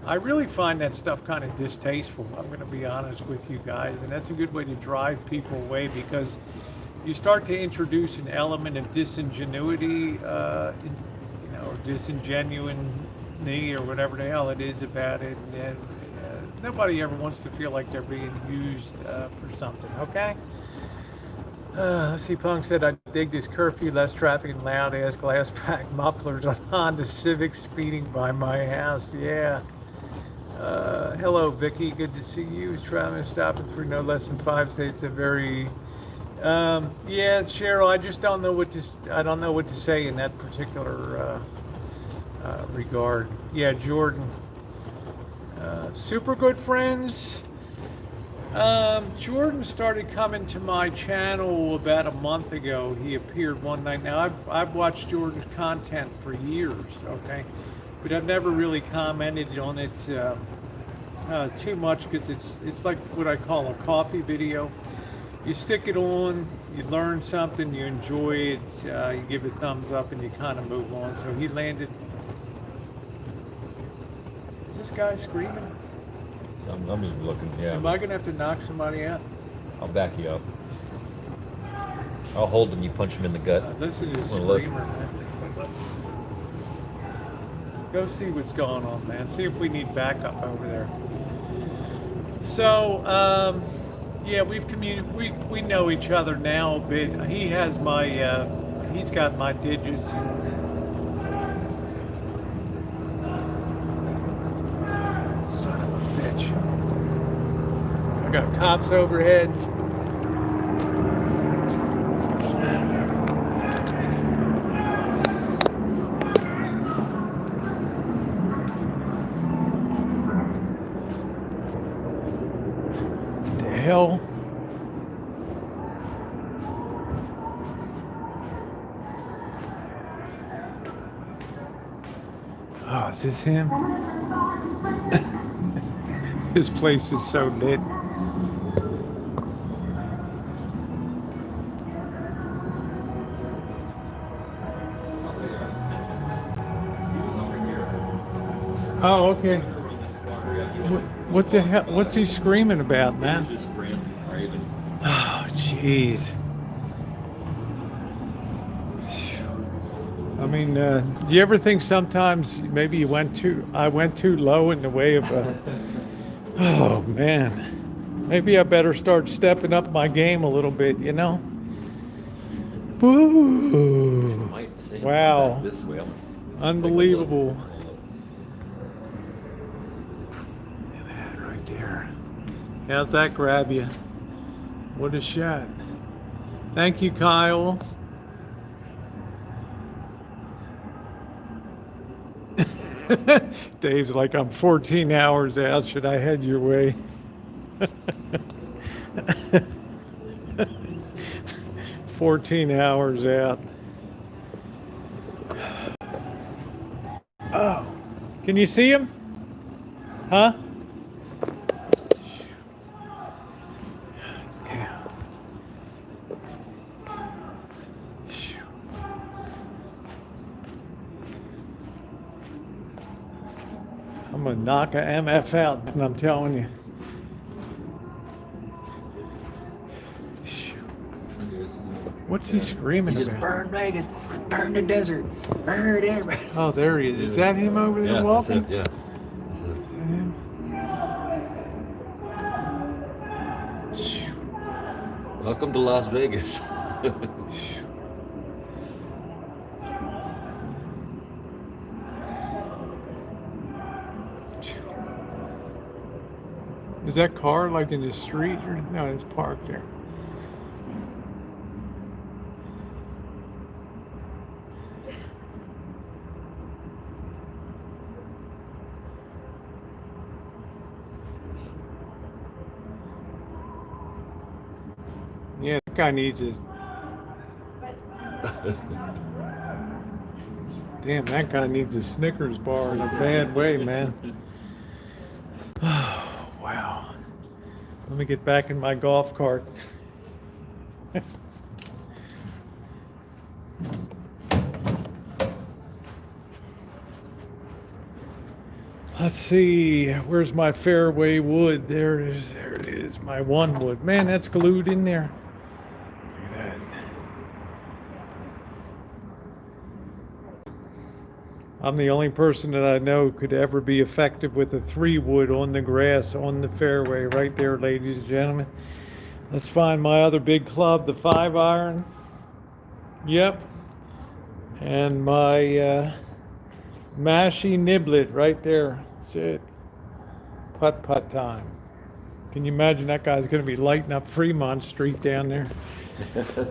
I really find that stuff kind of distasteful. I'm going to be honest with you guys, and that's a good way to drive people away, because you start to introduce an element of disingenuity, or disingenuity, or whatever the hell it is about it, and nobody ever wants to feel like they're being used for something. Okay. Let's see, Punk said, I dig this curfew, less traffic and loud ass glass pack mufflers on Honda Civic speeding by my house. Yeah. Hello, Vicky. Good to see you. He's traveling, stopping through no less than 5 states. A very, yeah, Cheryl. I just don't know what to say in that particular regard. Yeah, Jordan. Super good friends. Jordan started coming to my channel about a month ago. He appeared one night. Now, I've watched Jordan's content for years, okay? But I've never really commented on it too much, because it's like what I call a coffee video. You stick it on, you learn something, you enjoy it, you give it a thumbs up, and you kind of move on. So he landed. Is this guy screaming? I'm just looking, yeah. Am I going to have to knock somebody out? I'll back you up. I'll hold him, you punch him in the gut. Listen to this screamer, man. Go see what's going on, man. See if we need backup over there. So, yeah, we know each other now a bit. He has he's got my digits. Son of a bitch. I got cops overhead. The hell? Oh, is this him? This place is so lit. Oh, okay. What the hell? What's he screaming about, man? Oh, jeez. I mean, do you ever think sometimes maybe I went too low in the way of oh man, maybe I better start stepping up my game a little bit, you know? Woo! Might say Wow. this way. Unbelievable. Look at that right there. How's that grab you? What a shot. Thank you, Kyle. Dave's like, I'm 14 hours out. Should I head your way? 14 hours out. Oh, can you see him? Huh? Yeah. I'm gonna knock a MF out, and I'm telling you. What's he screaming He just about? burn Vegas, burn the desert, burn everybody. Oh, there he is. Is that him over there Yeah, walking? that's it. Yeah. That's it. Him? Welcome to Las Vegas. Is that car like in the street or no? It's parked there. Yeah, that guy needs his. Damn, that guy needs a Snickers bar in a bad way, man. Oh, wow. Let me get back in my golf cart. Let's see, where's my fairway wood? There it is, there it is, my one wood. Man, that's glued in there. Look at that. I'm the only person that I know could ever be effective with a 3-wood on the grass, on the fairway, right there, ladies and gentlemen. Let's find my other big club, the 5-iron. Yep. And my mashy niblet right there. That's it. Putt time. Can you imagine that guy's going to be lighting up Fremont Street down there?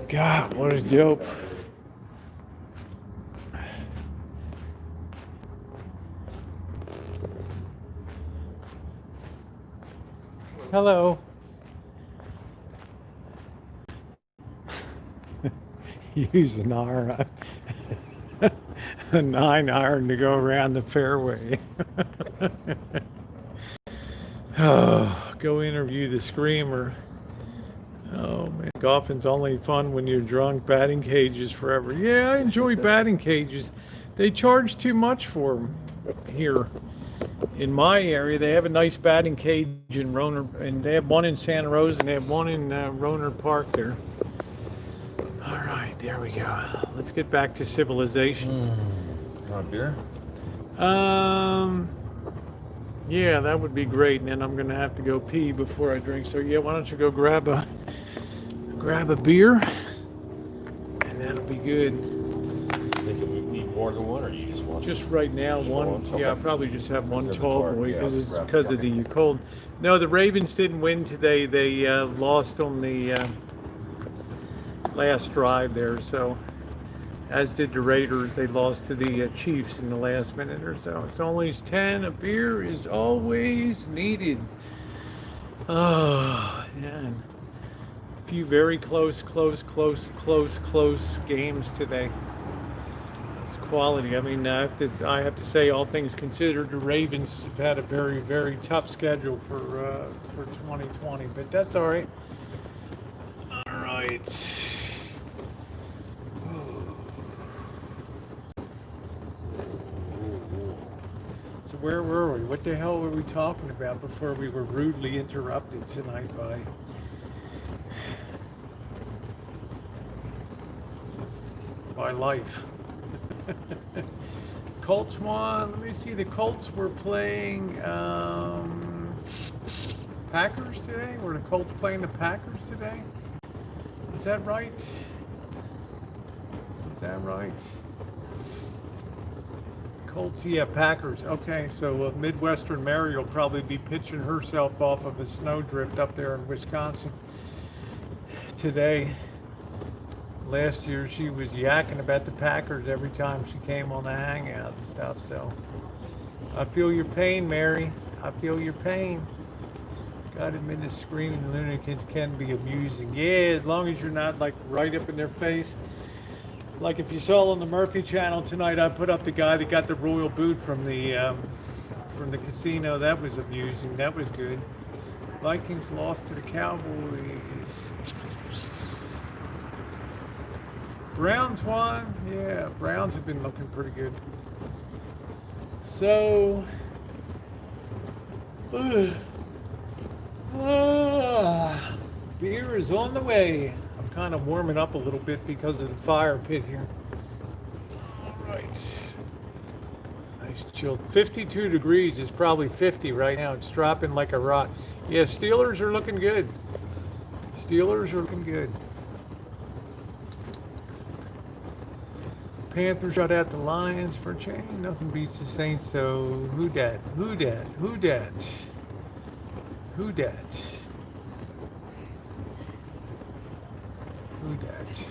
God, what a dope. Hello. Use an iron, a 9-iron to go around the fairway. Oh, go interview the screamer. Oh man, golfing's only fun when you're drunk. Batting cages forever. Yeah, I enjoy batting cages. They charge too much for them here. In my area, they have a nice batting cage in Roner, and they have one in Santa Rosa, and they have one in Roner Park there. All right, there we go. Let's get back to civilization. Want a beer? Yeah, that would be great. And then I'm gonna have to go pee before I drink. So yeah, why don't you go grab a beer, and that'll be good. Think we need more than one, or you just want? Just right now, one. Okay. Yeah, I'll probably just have one Grab the tall card, boy yeah, because it's grab the because of the cold. No, the Ravens didn't win today. They lost on the last drive there. So, as did the Raiders. They lost to the Chiefs in the last minute or so. It's only 10. A beer is always needed. Oh, man. A few very close games today. It's quality. I mean, I have to say, all things considered, the Ravens have had a very, very tough schedule for 2020. But that's all right. All right. So where were we? What the hell were we talking about before we were rudely interrupted tonight by life? Colts won. Let me see. The Colts were playing Packers today. Were the Colts playing the Packers today? Is that right? Is that right? Colts, yeah, Packers. Okay, so Midwestern Mary will probably be pitching herself off of a snowdrift up there in Wisconsin today. Last year she was yakking about the Packers every time she came on the hangout and stuff, so I feel your pain, Mary. I feel your pain. Gotta admit, the screaming lunatics can be amusing. Yeah, as long as you're not like right up in their face. Like if you saw on the Murphy channel tonight, I put up the guy that got the royal boot from the casino. That was amusing. That was good. Vikings lost to the Cowboys. Browns won. Yeah, Browns have been looking pretty good. So, beer is on the way. I'm kind of warming up a little bit because of the fire pit here. All right. Nice chilled. 52 degrees is probably 50 right now. It's dropping like a rock. Yeah, Steelers are looking good. Steelers are looking good. Panthers shut out the Lions for a change. Nothing beats the Saints, so who dat? Who dat? Who dat? Who dat? Who dat?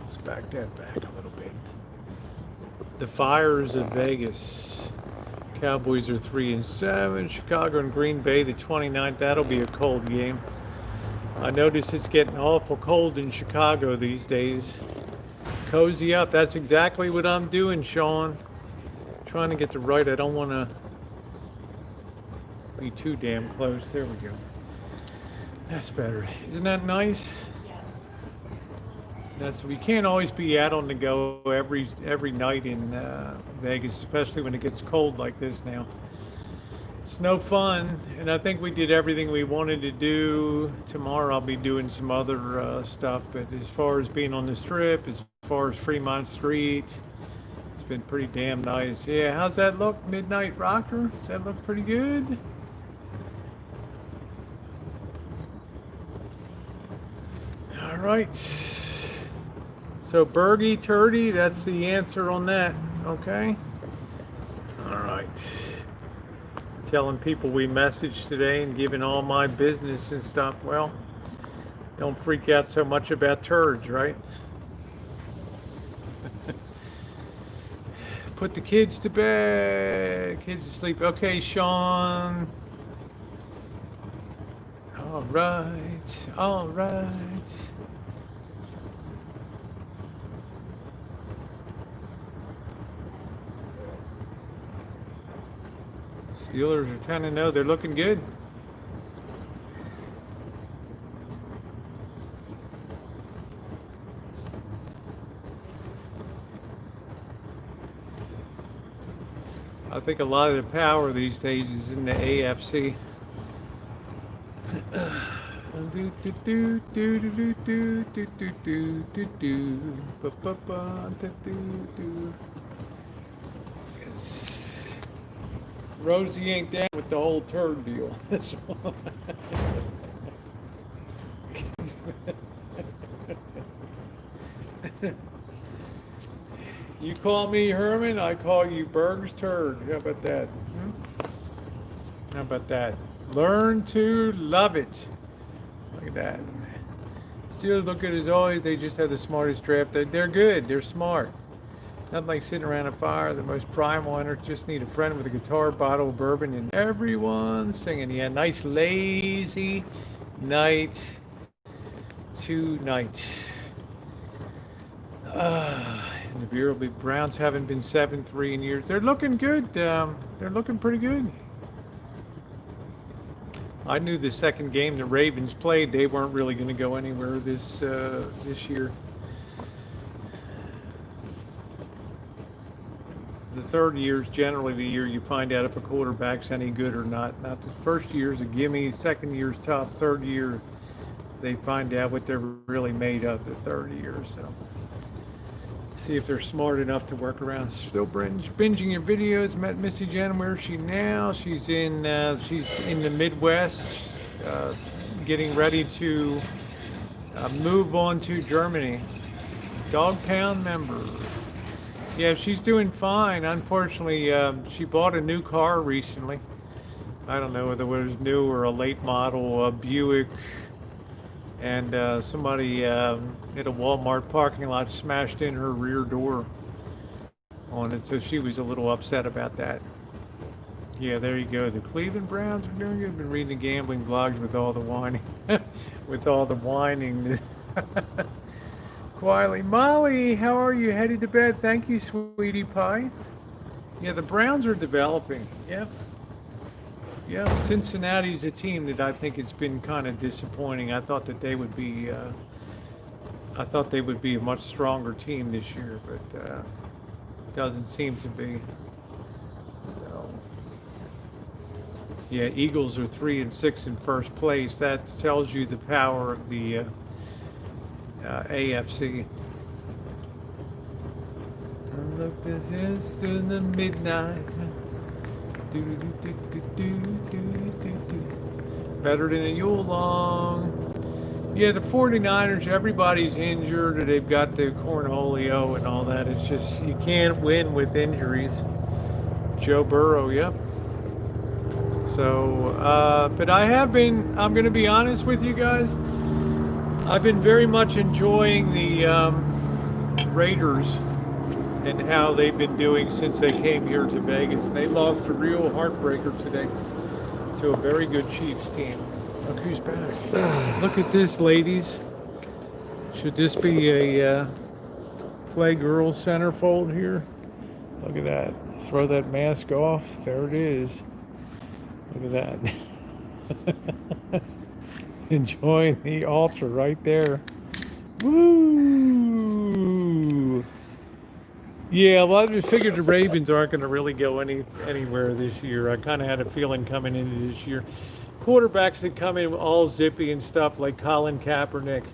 Let's back that back a little bit. The Fires of Vegas. Cowboys are 3-7. Chicago and Green Bay the 29th. That'll be a cold game. I notice it's getting awful cold in Chicago these days. Cozy up. That's exactly what I'm doing, Sean. Trying to get the right. I don't want to be too damn close. There we go. That's better. Isn't that nice? We can't always be out on the go every night in Vegas, especially when it gets cold like this now. It's no fun, and I think we did everything we wanted to do. Tomorrow I'll be doing some other stuff, but as far as being on the Strip, as far as Fremont Street, it's been pretty damn nice. Yeah, how's that look, Midnight Rocker? Does that look pretty good? All right. So Bergie Turdy, that's the answer on that, okay? All right. Telling people we messaged today and giving all my business and stuff. Well, don't freak out so much about turds, right? Put the kids to bed. Kids to sleep. Okay, Sean. All right. All right. Steelers are 10-0. They're looking good. I think a lot of the power these days is in the AFC. Rosie ain't down with the whole turd deal. You call me Herman, I call you Berg's turd. How about that? How about that? Learn to love it. Look at that. Steelers look good as always. They just have the smartest draft. They're good. They're smart. Nothing like sitting around a fire. The most primal hunters just need a friend with a guitar, bottle of bourbon, and everyone singing. Yeah, nice lazy night tonight. And the Bureau of Browns haven't been 7-3 in years. They're looking good. They're looking pretty good. I knew the second game the Ravens played, they weren't really going to go anywhere this year. The third year is generally the year you find out if a quarterback's any good or not. Not the first year is a gimme, second year's tough, third year they find out what they're really made of the third year. So see if they're smart enough to work around. Still binging your videos. Met Missy Jen. Where is she now? She's in the Midwest, getting ready to move on to Germany. Dog Pound member. Yeah, she's doing fine. Unfortunately, she bought a new car recently. I don't know whether it was new or a late model Buick, and somebody at a Walmart parking lot smashed in her rear door on it, so she was a little upset about that. Yeah, there you go. The Cleveland Browns are doing good. I've been reading the gambling blogs with all the whining, with all the whining. Quietly, Molly, how are you? Headed to bed? Thank you, sweetie pie. Yeah, the Browns are developing. Yep. Yeah, Cincinnati's a team that I think it's been kind of disappointing. I thought that they would be. I thought they would be a much stronger team this year, but doesn't seem to be. So. Yeah, Eagles are 3-6 in first place. That tells you the power of the AFC. Look, this is to the midnight. Better than a Yule log. Yeah, the 49ers, everybody's injured, or they've got the cornholio and all that. It's just, you can't win with injuries. Joe Burrow, yep. So, but I'm going to be honest with you guys, I've been very much enjoying the Raiders and how they've been doing since they came here to Vegas. They lost a real heartbreaker today to a very good Chiefs team. Look who's back. Look at this, ladies. Should this be a play girl centerfold here? Look at that. Throw that mask off. There it is. Look at that. Enjoying the altar right there. Woo! Yeah, well, I just figured the Ravens aren't going to really go anywhere this year. I kind of had a feeling coming into this year. Quarterbacks that come in all zippy and stuff like Colin Kaepernick,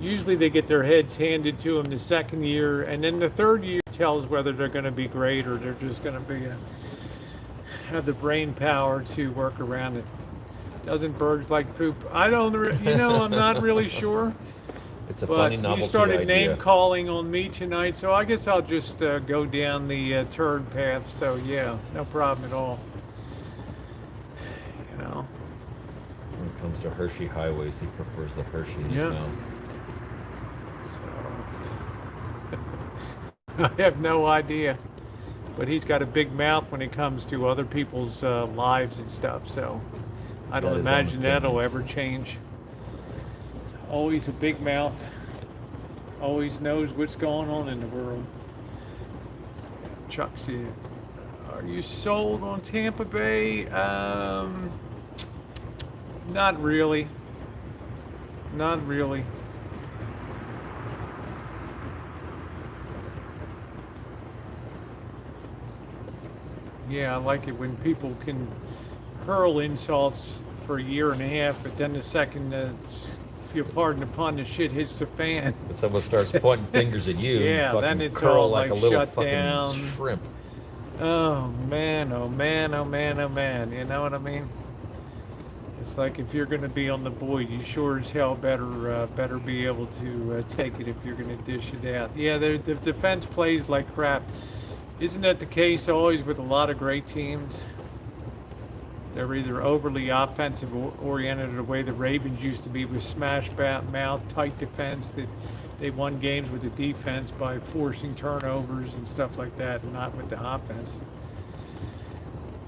usually they get their heads handed to them the second year, and then the third year tells whether they're going to be great or they're just going to have the brain power to work around it. Doesn't birds like poop? I don't, I'm not really sure. It's a but funny novelty you started idea. name calling on me tonight, so I guess I'll just go down the turd path. So yeah, no problem at all. When it comes to Hershey highways, he prefers the Hershey in his mouth. So I have no idea. But he's got a big mouth when it comes to other people's lives and stuff, so I don't imagine that'll ever change. Always a big mouth. Always knows what's going on in the world. Chuck said, are you sold on Tampa Bay? Not really. Not really. Yeah, I like it when people can hurl insults for a year and a half, but then the second, if you pardon the pun, the shit hits the fan. Someone starts pointing fingers at you. Yeah, and then it's curl all like like a little shut fucking down. shrimp. Oh man, oh man, oh man, oh man. You know what I mean? It's like if you're going to be on the board, you sure as hell better be able to take it if you're going to dish it out. Yeah, the defense plays like crap. Isn't that the case always with a lot of great teams? They're either overly offensive oriented, or the way the Ravens used to be with smash mouth, tight defense, that they won games with the defense by forcing turnovers and stuff like that, and not with the offense.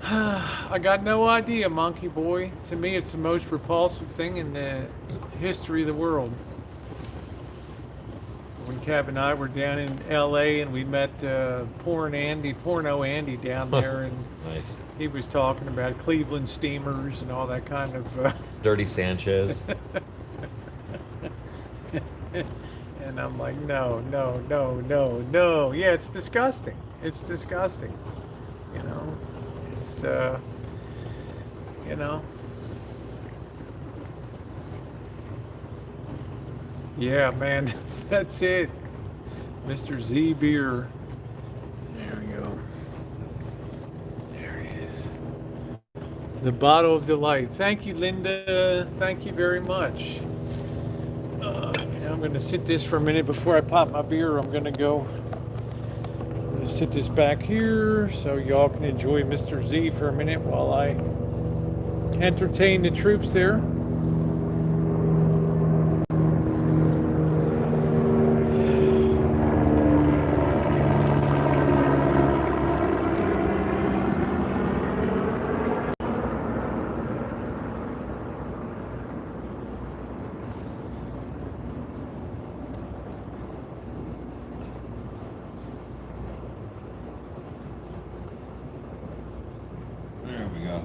I got no idea, monkey boy. To me, it's the most repulsive thing in the history of the world. When Kev and I were down in LA and we met Porno Andy down there, and nice. He was talking about Cleveland Steamers and all that kind of Dirty Sanchez. And I'm like, no. Yeah, it's disgusting. It's disgusting. It's Yeah, man, that's it. Mr. Z Beer. There we go. There it is. The bottle of delight. Thank you, Linda. Thank you very much. Yeah. I'm going to sit this for a minute before I pop my beer. I'm going to sit this back here so y'all can enjoy Mr. Z for a minute while I entertain the troops there. There we go.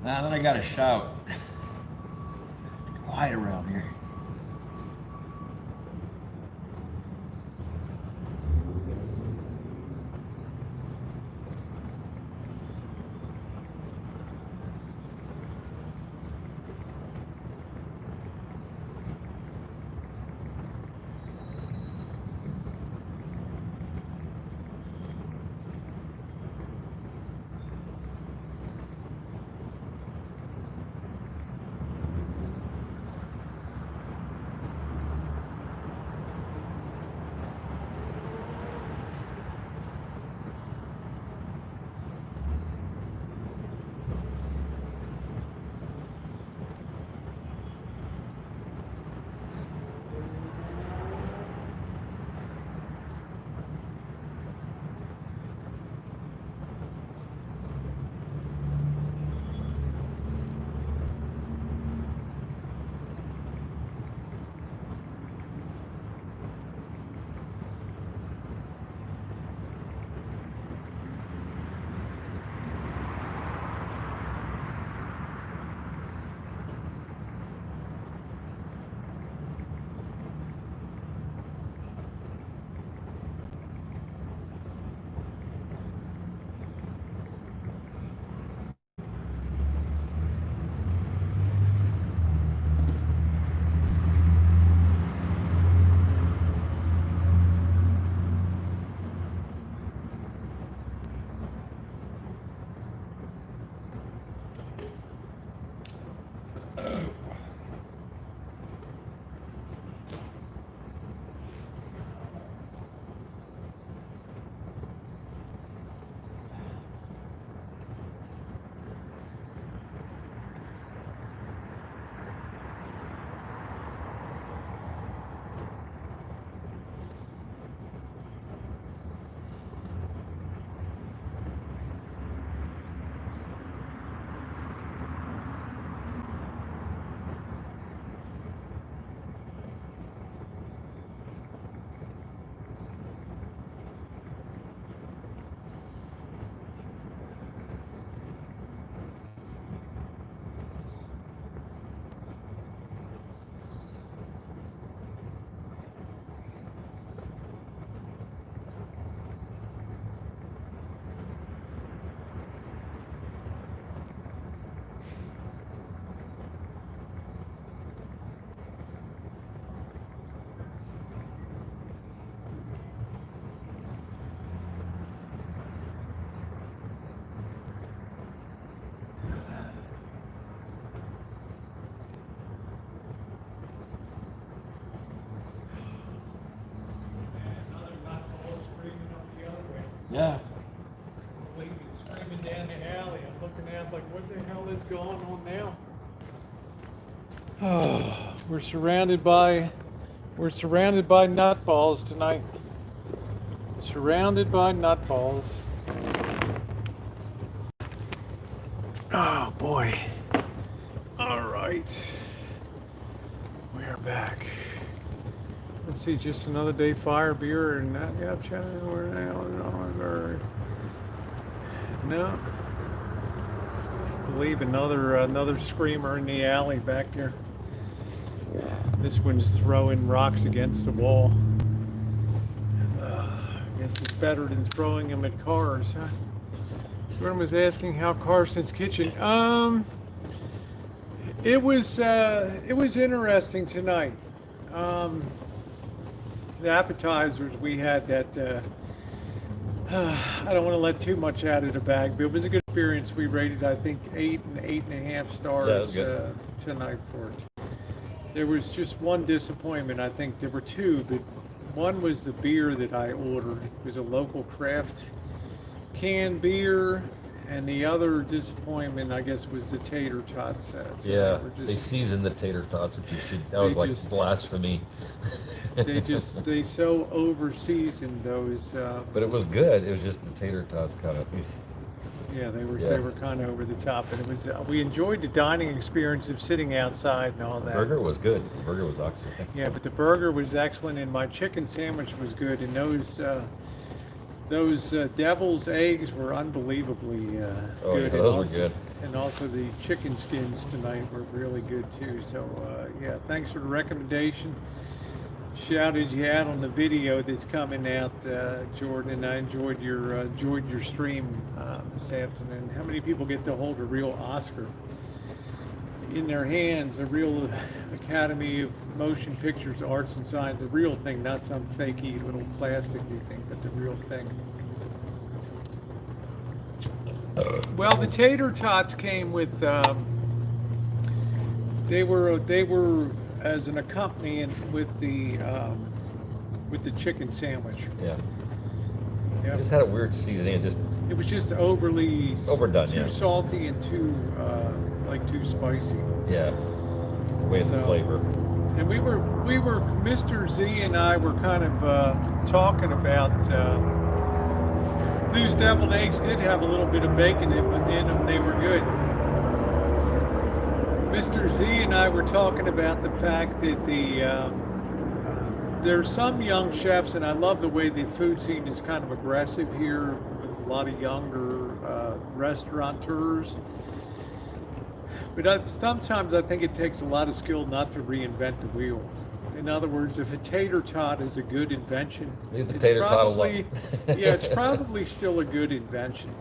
Now then I gotta shout. Quiet around here. Yeah. Screaming down the alley. I'm looking out like, what the hell is going on now? Oh, we're surrounded by nutballs tonight. Surrounded by nutballs. Oh boy. All right. We're back. Let's see, just another day fire, beer, and that. Yep, we're now. No. I believe another screamer in the alley back there. This one's throwing rocks against the wall. I guess it's better than throwing them at cars, huh? Jordan was asking how Carson's kitchen. It was interesting tonight. The appetizers we had that. I don't want to let too much out of the bag, but it was a good experience. We rated, I think, 8 and 8.5 stars tonight for it. There was just one disappointment. I think there were two, but one was the beer that I ordered. It was a local craft canned beer, and the other disappointment, I guess, was the tater tots. Yeah, they seasoned the tater tots, which you should. That was like blasphemy. They so over seasoned those. But it was good. It was just the tater tots kind of. Yeah, they were kind of over the top, and it was. We enjoyed the dining experience of sitting outside and all that. The burger was good. The burger was excellent. Yeah, but the burger was excellent, and my chicken sandwich was good, and those devil's eggs were unbelievably good. Yeah, those were good. And also the chicken skins tonight were really good too. So yeah, thanks for the recommendation. Shouted you out on the video that's coming out, Jordan, and I enjoyed your stream this afternoon. How many people get to hold a real Oscar in their hands, a real Academy of Motion Pictures Arts and Science, the real thing, not some fakey little plasticky thing, but the real thing. Well, the tater tots came with, they were as an accompaniment with the chicken sandwich. Yeah. Yep. It just had a weird seasoning. It was just overly overdone, too salty and too spicy. Yeah. Way in the flavor. And we were Mr. Z and I were kind of talking about these deviled eggs did have a little bit of bacon in them. They were good. Mr. Z and I were talking about the fact that there's some young chefs, and I love the way the food scene is kind of aggressive here with a lot of younger restaurateurs. But sometimes I think it takes a lot of skill not to reinvent the wheel. In other words, if a tater tot is a good invention, leave the tater tot alone. Yeah, it's probably still a good invention.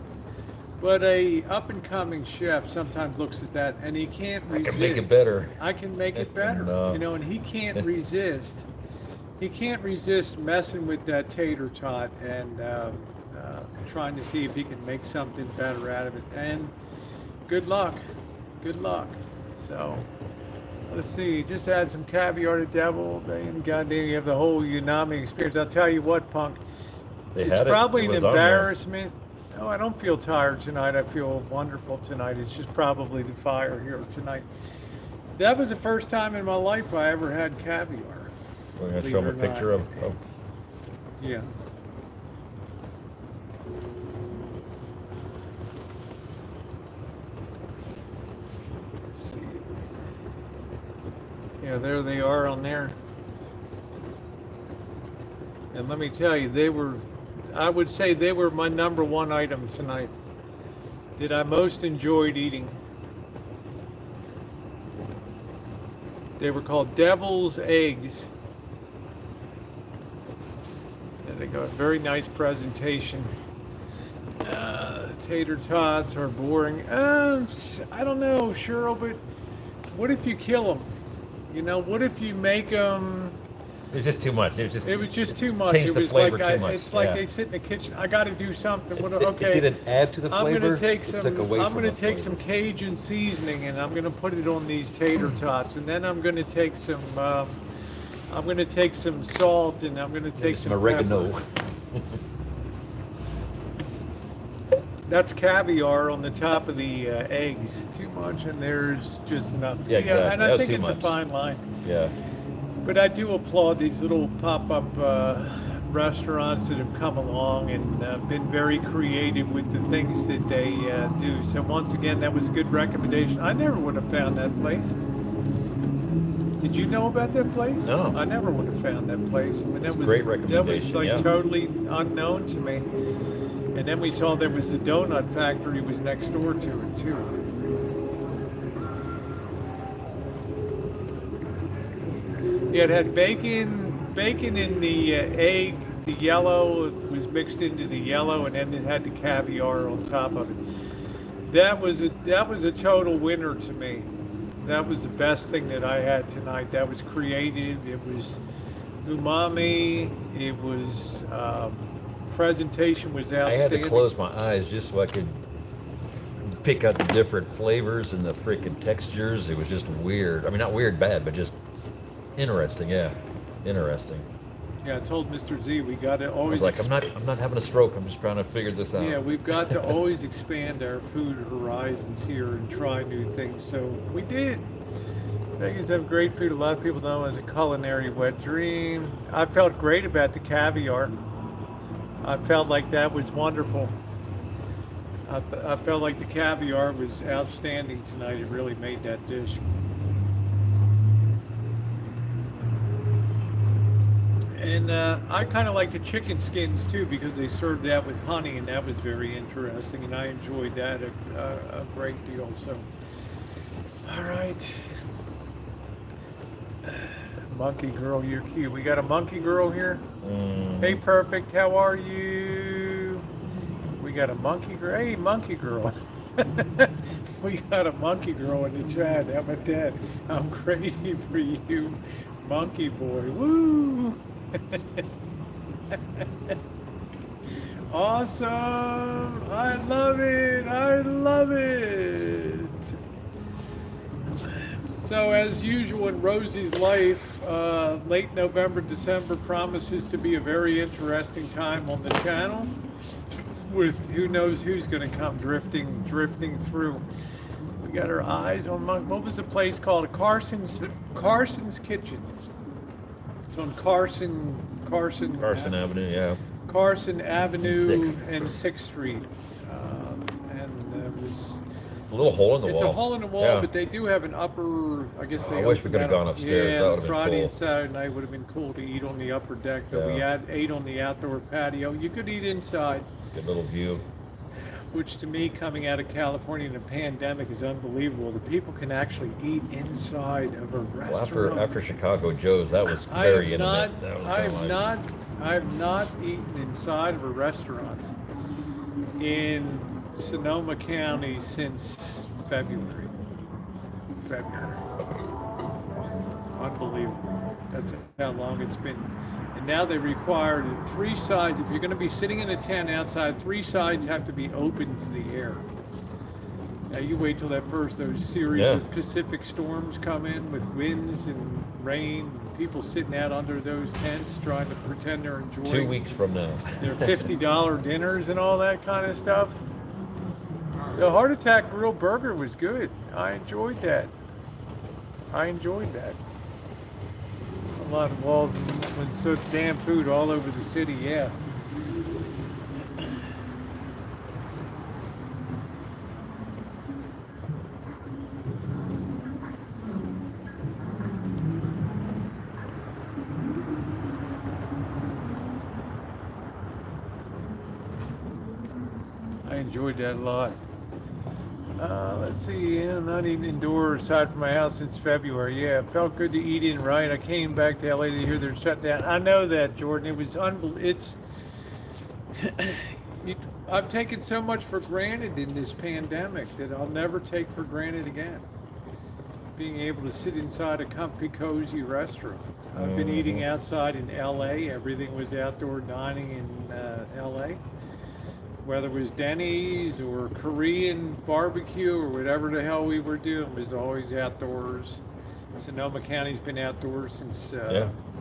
But a up-and-coming chef sometimes looks at that and he can't resist. I can make it better. I can make it better. No. You know, and he can't resist. He can't resist messing with that tater tot and trying to see if he can make something better out of it. And good luck. Good luck. So let's see. Just add some caviar to devil, and goddamn, you have the whole Unami experience. I'll tell you what, punk. They It's had it. probably It an was on there. embarrassment. No, I don't feel tired tonight. I feel wonderful tonight. It's just probably the fire here tonight. That was the first time in my life I ever had caviar. We're gonna Believe show it them a or picture not. of. Yeah. Let's see. Yeah, there they are on there. And let me tell you, I would say they were my number one item tonight that I most enjoyed eating. They were called Devil's Eggs. And they got a very nice presentation. Tater tots are boring. I don't know, Cheryl, but what if you kill them? You know, what if you make them? It was just too much. It was just too much. Changed It the was flavor like too much. it's like Yeah. they sit in the kitchen. I got to do something. What, It okay, didn't add to the I'm flavor. gonna take it some. took away I'm from gonna the take flavor. some Cajun seasoning and I'm gonna put it on these tater tots, and then I'm gonna take some. I'm gonna take some salt and I'm gonna take Some oregano. pepper. That's caviar on the top of the eggs. Too much, and there's just nothing. Yeah, exactly. And That I was think too it's much. a fine line. Yeah. But I do applaud these little pop-up restaurants that have come along and been very creative with the things that they do. So once again, that was a good recommendation. I never would have found that place. Did you know about that place? No. I never would have found that place. I mean, that was Great That was recommendation, like yeah. totally unknown to me. And then we saw there was the donut factory was next door to it too. Yeah, it had bacon in the egg. The yellow was mixed into the yellow, and then it had the caviar on top of it. That was a total winner to me. That was the best thing that I had tonight. That was creative. It was umami. It was presentation was I had outstanding. to close my eyes just so I could pick out the different flavors and the freaking textures. It was just weird. I mean, not weird, bad, but just interesting. Yeah, interesting. Yeah, I told Mr. Z we got to I always. was like, I'm not having a stroke. I'm just trying to figure this out. Yeah, we've got to always expand our food horizons here and try new things. So we did. Vegas have great food. A lot of people know it as a culinary wet dream. I felt great about the caviar. I felt like that was wonderful. I felt like the caviar was outstanding tonight. It really made that dish. And I kind of like the chicken skins too because they served that with honey, and that was very interesting, and I enjoyed that a great deal. So, all right, monkey girl, you're cute. We got a monkey girl here. Hey, perfect. How are you? We got a monkey girl. Hey, monkey girl. We got a monkey girl in the chat. How about that? I'm crazy for you, monkey boy. Woo! Awesome! I love it! I love it! So as usual in Rosie's life, late November, December promises to be a very interesting time on the channel with who knows who's going to come drifting through. We got our eyes on what was the place called? Carson's Kitchen. It's on Carson Avenue, yeah. Carson Avenue Sixth. and 6th Street. And it was. It's a little hole in the It's wall. a hole in the wall, Yeah. but they do have an upper. I guess they. I wish we opened could have that gone up. upstairs. Yeah, That would've been Friday cool. and Saturday night would have been cool to eat on the upper deck, but we Yeah. ate on the outdoor patio. You could eat inside, Good little view. which to me, coming out of California in a pandemic, is unbelievable. The people can actually eat inside of a Well, restaurant. after Chicago Joe's, that was I very have intimate. not. That was I kinda have like- not. I have not eaten inside of a restaurant in Sonoma County since February. Unbelievable. That's how long it's been. And now they require that 3 sides. If you're going to be sitting in a tent outside, 3 sides have to be open to the air. Now you wait till those series Yeah. of Pacific storms come in with winds and rain, and people sitting out under those tents trying to pretend they're enjoying 2 weeks from now. their $50 dinners and all that kind of stuff. The Heart Attack Grill Burger was good. I enjoyed that. A lot of walls and so damn food all over the city, yeah. I enjoyed that a lot. Let's see, yeah, not eating indoors aside from my house since February. Yeah, it felt good to eat in, right? I came back to LA to hear they're shut down. I know that, Jordan. It was unbelievable. I've taken so much for granted in this pandemic that I'll never take for granted again. Being able to sit inside a comfy, cozy restaurant. I've been eating outside in LA. Everything was outdoor dining in LA. Whether it was Denny's or Korean barbecue or whatever the hell we were doing, was always outdoors. Sonoma County's been outdoors since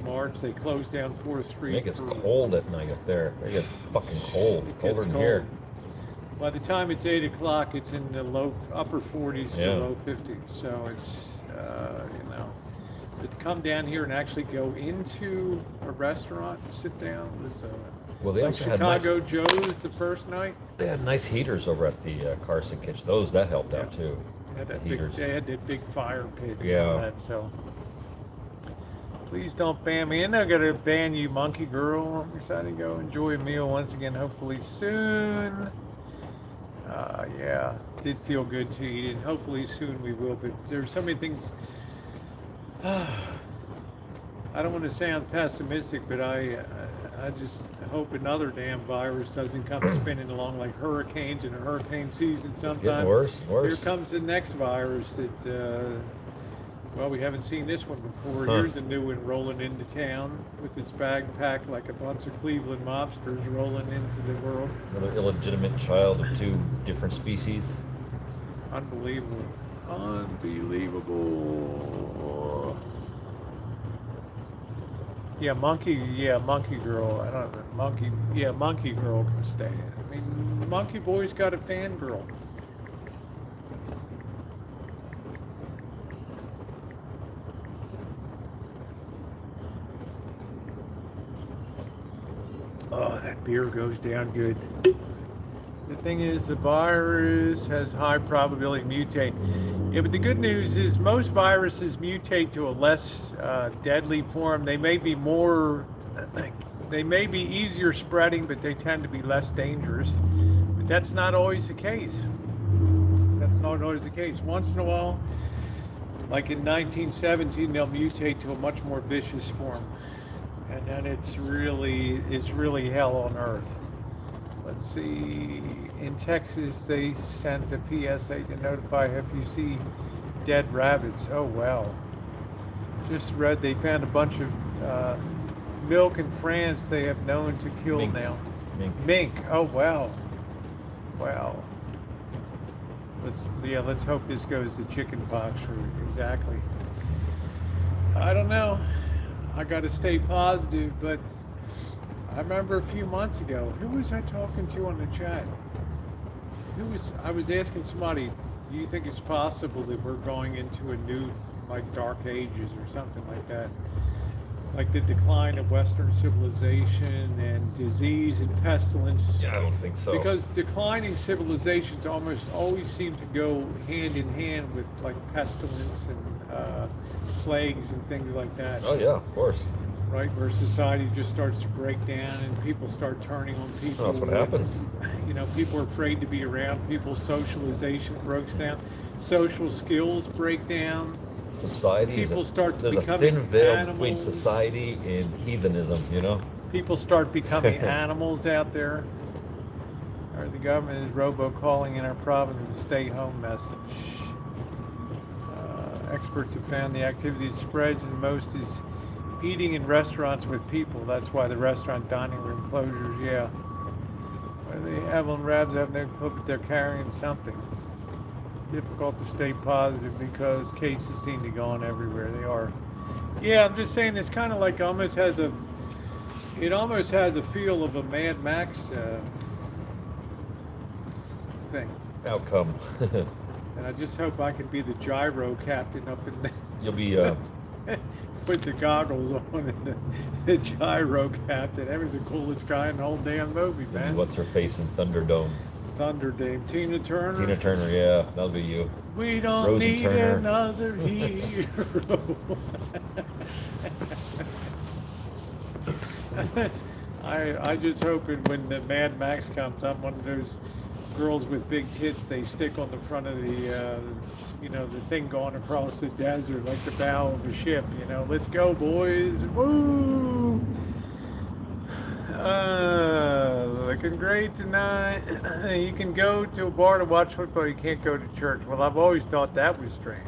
March. They closed down 4th Street. It gets cold at night up there. It gets fucking cold. Colder than here. By the time it's 8 o'clock, it's in the upper 40s to low 50s. So it's, but to come down here and actually go into a restaurant and sit down was well, they like also Chicago Joe's the first night. They had nice heaters over at the Carson Kitchen. That helped out too. They had that big fire pit. And Yeah. all that, so please don't ban me. And they're gonna ban you, monkey girl. I'm excited to go enjoy a meal once again, hopefully soon. Yeah, did feel good to eat it. Hopefully soon we will. But there's so many things. I don't want to sound pessimistic, but I just hope another damn virus doesn't come spinning along like hurricanes in a hurricane season sometime. It's getting worse and worse. Here comes the next virus that, well, we haven't seen this one before. Huh. Here's a new one rolling into town with its bag packed like a bunch of Cleveland mobsters rolling into the world. Another illegitimate child of 2 different species. Unbelievable. Unbelievable. Yeah, monkey girl. I don't know. Monkey girl can stay. I mean, monkey boy's got a fangirl. Oh, that beer goes down good. The thing is, the virus has high probability to mutate. Yeah, but the good news is most viruses mutate to a less deadly form. They may be easier spreading, but they tend to be less dangerous. But that's not always the case. Once in a while, like in 1917, they'll mutate to a much more vicious form. And then it's really hell on earth. Let's see, in Texas, they sent a PSA to notify FUC dead rabbits. Oh, wow. Just read they found a bunch of milk in France they have known to kill Minks. now. Mink. Oh, wow. Wow. Let's hope this goes to chicken pox route. Exactly. I don't know. I got to stay positive, but I remember a few months ago, who was I talking to on the chat? I was asking somebody, do you think it's possible that we're going into a new, like, dark ages or something like that? Like the decline of Western civilization and disease and pestilence? Yeah, I don't think so. Because declining civilizations almost always seem to go hand in hand with, like, pestilence and plagues and things like that. Oh yeah, of course. Right, where society just starts to break down and people start turning on people. That's what happens. People are afraid to be around people. Socialization breaks down. Social skills break down. Society. People start there's becoming a thin veil animals. between society and heathenism, People start becoming animals out there. Or the government is robocalling in our province with a stay-home message. Experts have found the activity that spreads and most is eating in restaurants with people. That's why the restaurant dining room closures, yeah. Whether they have on Rabs, I have no clue, but they're carrying something. Difficult to stay positive because cases seem to go on everywhere. They are. Yeah, I'm just saying it's kind of like it almost has a feel of a Mad Max thing. Outcome. And I just hope I can be the gyro captain up in You'll be with the goggles on and the gyro captain. That was the coolest guy in the whole damn movie, man. what's her face in Thunderdome? Thunder Dame. Tina Turner. Tina Turner, yeah, that'll be you. We don't Rosen need Turner. another hero. I just hoping when the Mad Max comes, I'm one of those girls with big tits. They stick on the front of the, the thing going across the desert like the bow of a ship. Let's go, boys! Woo! Looking great tonight. You can go to a bar to watch football. You can't go to church. Well, I've always thought that was strange.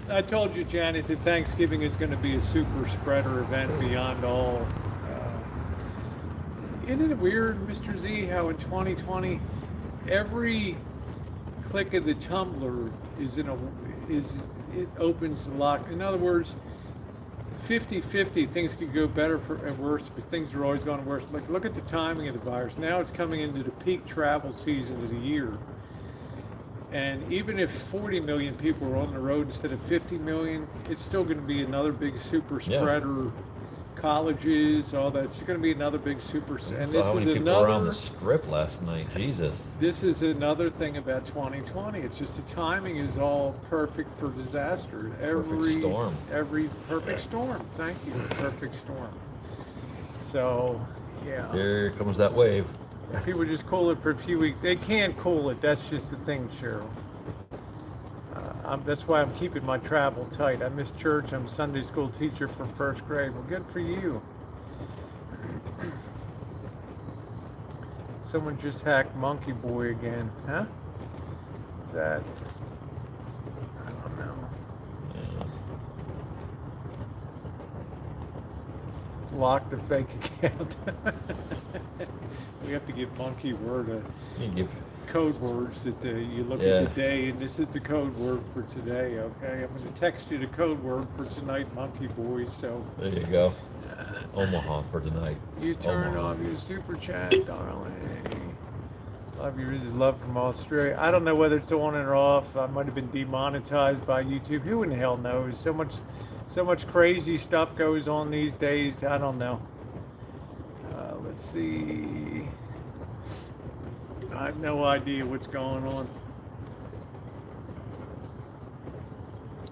I told you, Janet, that Thanksgiving is going to be a super spreader event beyond all. Isn't it weird, Mr. Z, how in 2020 every click of the tumbler it opens the lock. In other words, 50-50, things could go better and worse, but things are always going worse. Like, look at the timing of the virus. Now it's coming into the peak travel season of the year. And even if 40 million people are on the road instead of 50 million, it's still going to be another big super spreader. Yeah. Colleges, all that. It's going to be another big super. And this how many people were on the Strip last night? Jesus. This is another thing about 2020. It's just the timing is all perfect for disaster. Perfect storm. Every perfect storm. Thank you. Perfect storm. So, yeah. Here comes that wave. People just cool it for a few weeks. They can't cool it. That's just the thing, Cheryl. That's why I'm keeping my travel tight. I miss church. I'm a Sunday school teacher from first grade. Well, good for you. Someone just hacked Monkey Boy again, huh? What's that? I don't know. Lock the fake account. We have to give Monkey Word code words that you look at today, and this is the code word for today. Okay, I'm going to text you the code word for tonight, Monkey Boy. So there you go. Omaha for tonight. You turn off your super chat, darling. Love you. Love from Australia. I don't know whether it's on or off. I might have been demonetized by YouTube. Who in the hell knows? So much crazy stuff goes on these days. I don't know. Let's see. I have no idea what's going on.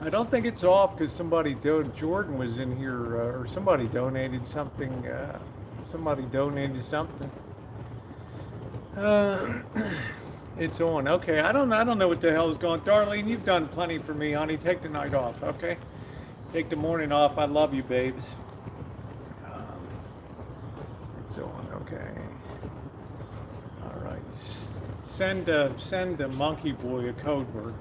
I don't think it's off because Jordan was in here, or somebody donated something. It's on. Okay, I don't know what the hell is going on. Darlene, you've done plenty for me, honey. Take the night off, okay? Take the morning off. I love you, babes. It's on. Okay. All right. Send a Monkey Boy a code word.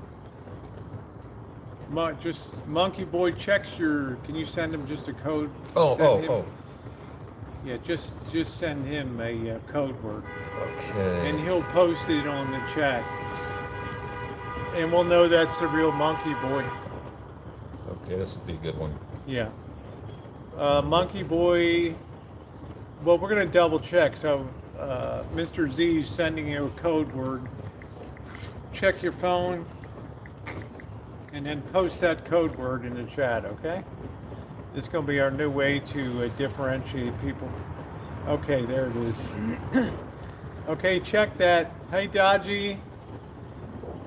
Just Monkey Boy checks your. Can you send him just a code? Oh. Yeah, just send him a code word. Okay. And he'll post it on the chat, and we'll know that's the real Monkey Boy. Okay, this will be a good one. Yeah. Monkey Boy. Well, we're gonna double check. So, Mr. Z's sending you a code word. Check your phone, and then post that code word in the chat. Okay. This is gonna be our new way to differentiate people. Okay, there it is. Okay, check that. Hey, Dodgy.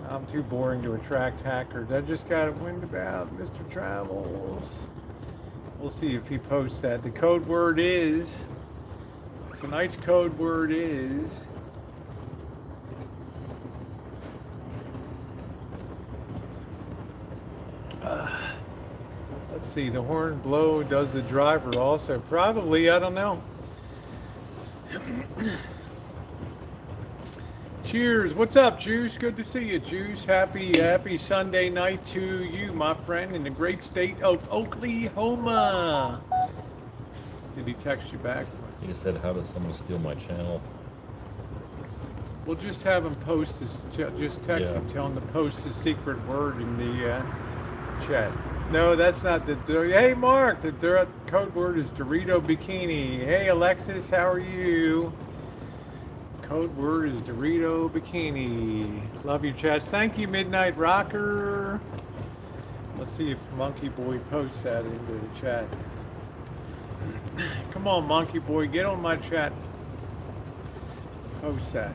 I'm too boring to attract hackers. I just got a wind about Mr. Travels. We'll see if he posts that. The code word is, tonight's code word is, let's see, the horn blow does the driver also. Probably, I don't know. Cheers. What's up, Juice? Good to see you, Juice. Happy Sunday night to you, my friend, in the great state of Oklahoma. Did he text you back? He just said, how does someone steal my channel? We'll just have him post this. Just text Yeah. him, tell him to post the secret word in the chat. No, that's not the. Hey, Mark, the code word is Dorito Bikini. Hey, Alexis, how are you? Code word is Dorito Bikini. Love you, chats. Thank you, Midnight Rocker. Let's see if Monkey Boy posts that into the chat. Come on, Monkey Boy, get on my chat. Post that.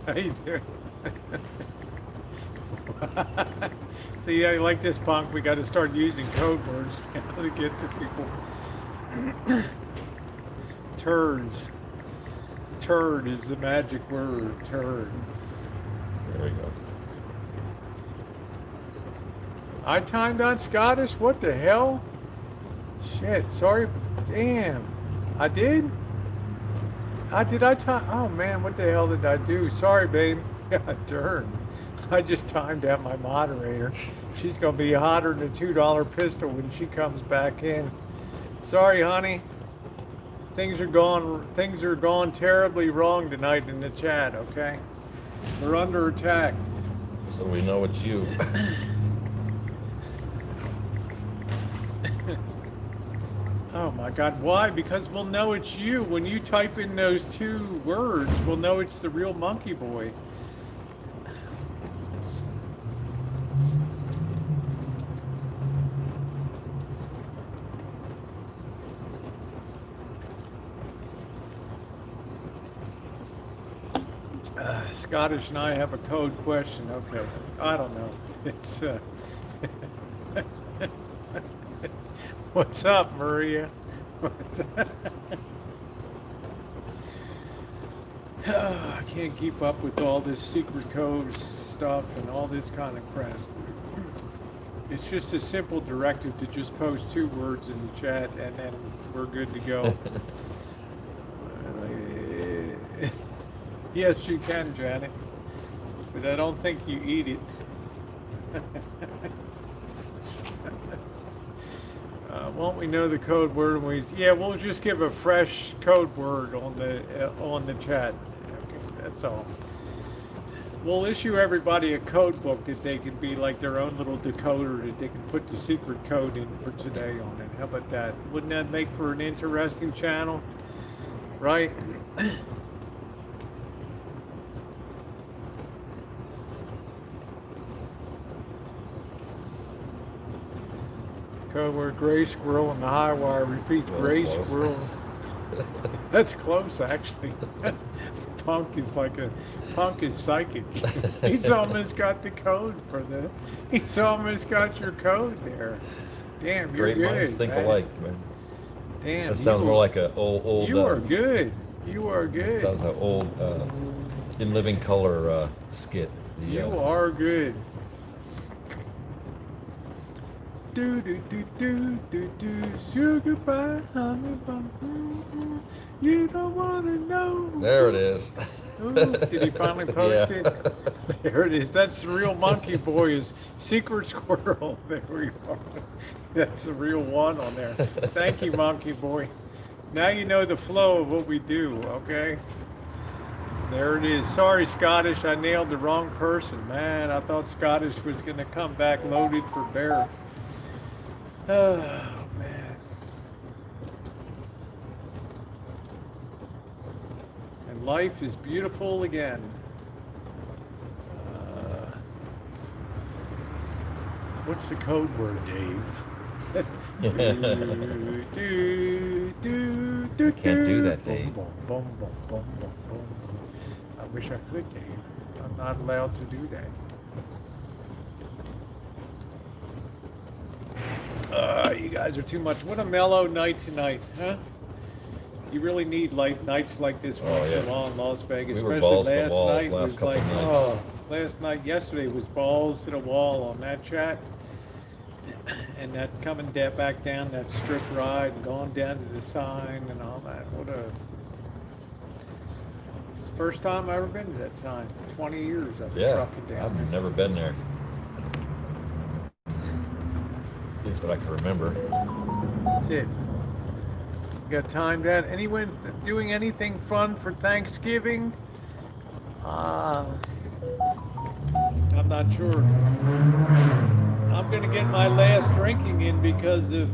How you doing? See, I like this, Punk. We got to start using code words now to get to people. Turds. Turd is the magic word. Turd. There we go. I timed on Scottish? What the hell? Shit, sorry. Damn. I did? I time? Oh man, what the hell did I do? Sorry, babe. God darn. I just timed out my moderator. She's gonna be hotter than a $2 pistol when she comes back in. Sorry, honey. Things are gone terribly wrong tonight in the chat, okay? We're under attack. So we know it's you. Oh my God, why? Because we'll know it's you. When you type in those two words, we'll know it's the real Monkey Boy. Scottish and I have a code question. Okay, I don't know. It's what's up, Maria? I can't keep up with all this secret code stuff and all this kind of crap. It's just a simple directive to just post two words in the chat and then we're good to go. Yes, you can, Janet, but I don't think you eat it. Won't we know the code word when we? Yeah, we'll just give a fresh code word on the chat. Okay, that's all. We'll issue everybody a code book that they can be like their own little decoder that they can put the secret code in for today on it. How about that? Wouldn't that make for an interesting channel? Right? Code word gray squirrel and the high wire repeats gray close. squirrel. That's close, actually. Punk is psychic. He's almost got the code for the. He's almost got your code there. Damn, you're Great good. minds think man. alike, man. Damn, That sounds more like a old. You are good. You are good. Sounds like an old In Living Color skit. You are good. Do do do do do do sugar pie honey bun. You don't wanna know. There it is. Ooh, did he finally post Yeah. it? There it is. That's the real Monkey Boy. Is Secret Squirrel. There we are. That's the real one on there. Thank you, Monkey Boy. Now you know the flow of what we do. Okay. There it is. Sorry, Scottish. I nailed the wrong person. Man, I thought Scottish was gonna come back loaded for bear. Oh, man. And life is beautiful again. What's the code word, Dave? Can't do that, Dave. I wish I could, Dave. I'm not allowed to do that. You guys are too much. What a mellow night tonight, huh? You really need nights like this once in a while in Las Vegas. We were Especially balls to the last wall night last was couple like, nights. yesterday was balls to the wall on that chat. And that coming back down that strip ride and going down to the sign and all that. It's the first time I've ever been to that sign. 20 years I've been trucking down I've there. never been there. At least that I can remember. That's it. You got time, Dad? Anyone doing anything fun for Thanksgiving? Uh, I'm not sure. 'Cause I'm gonna get my last drinking in because of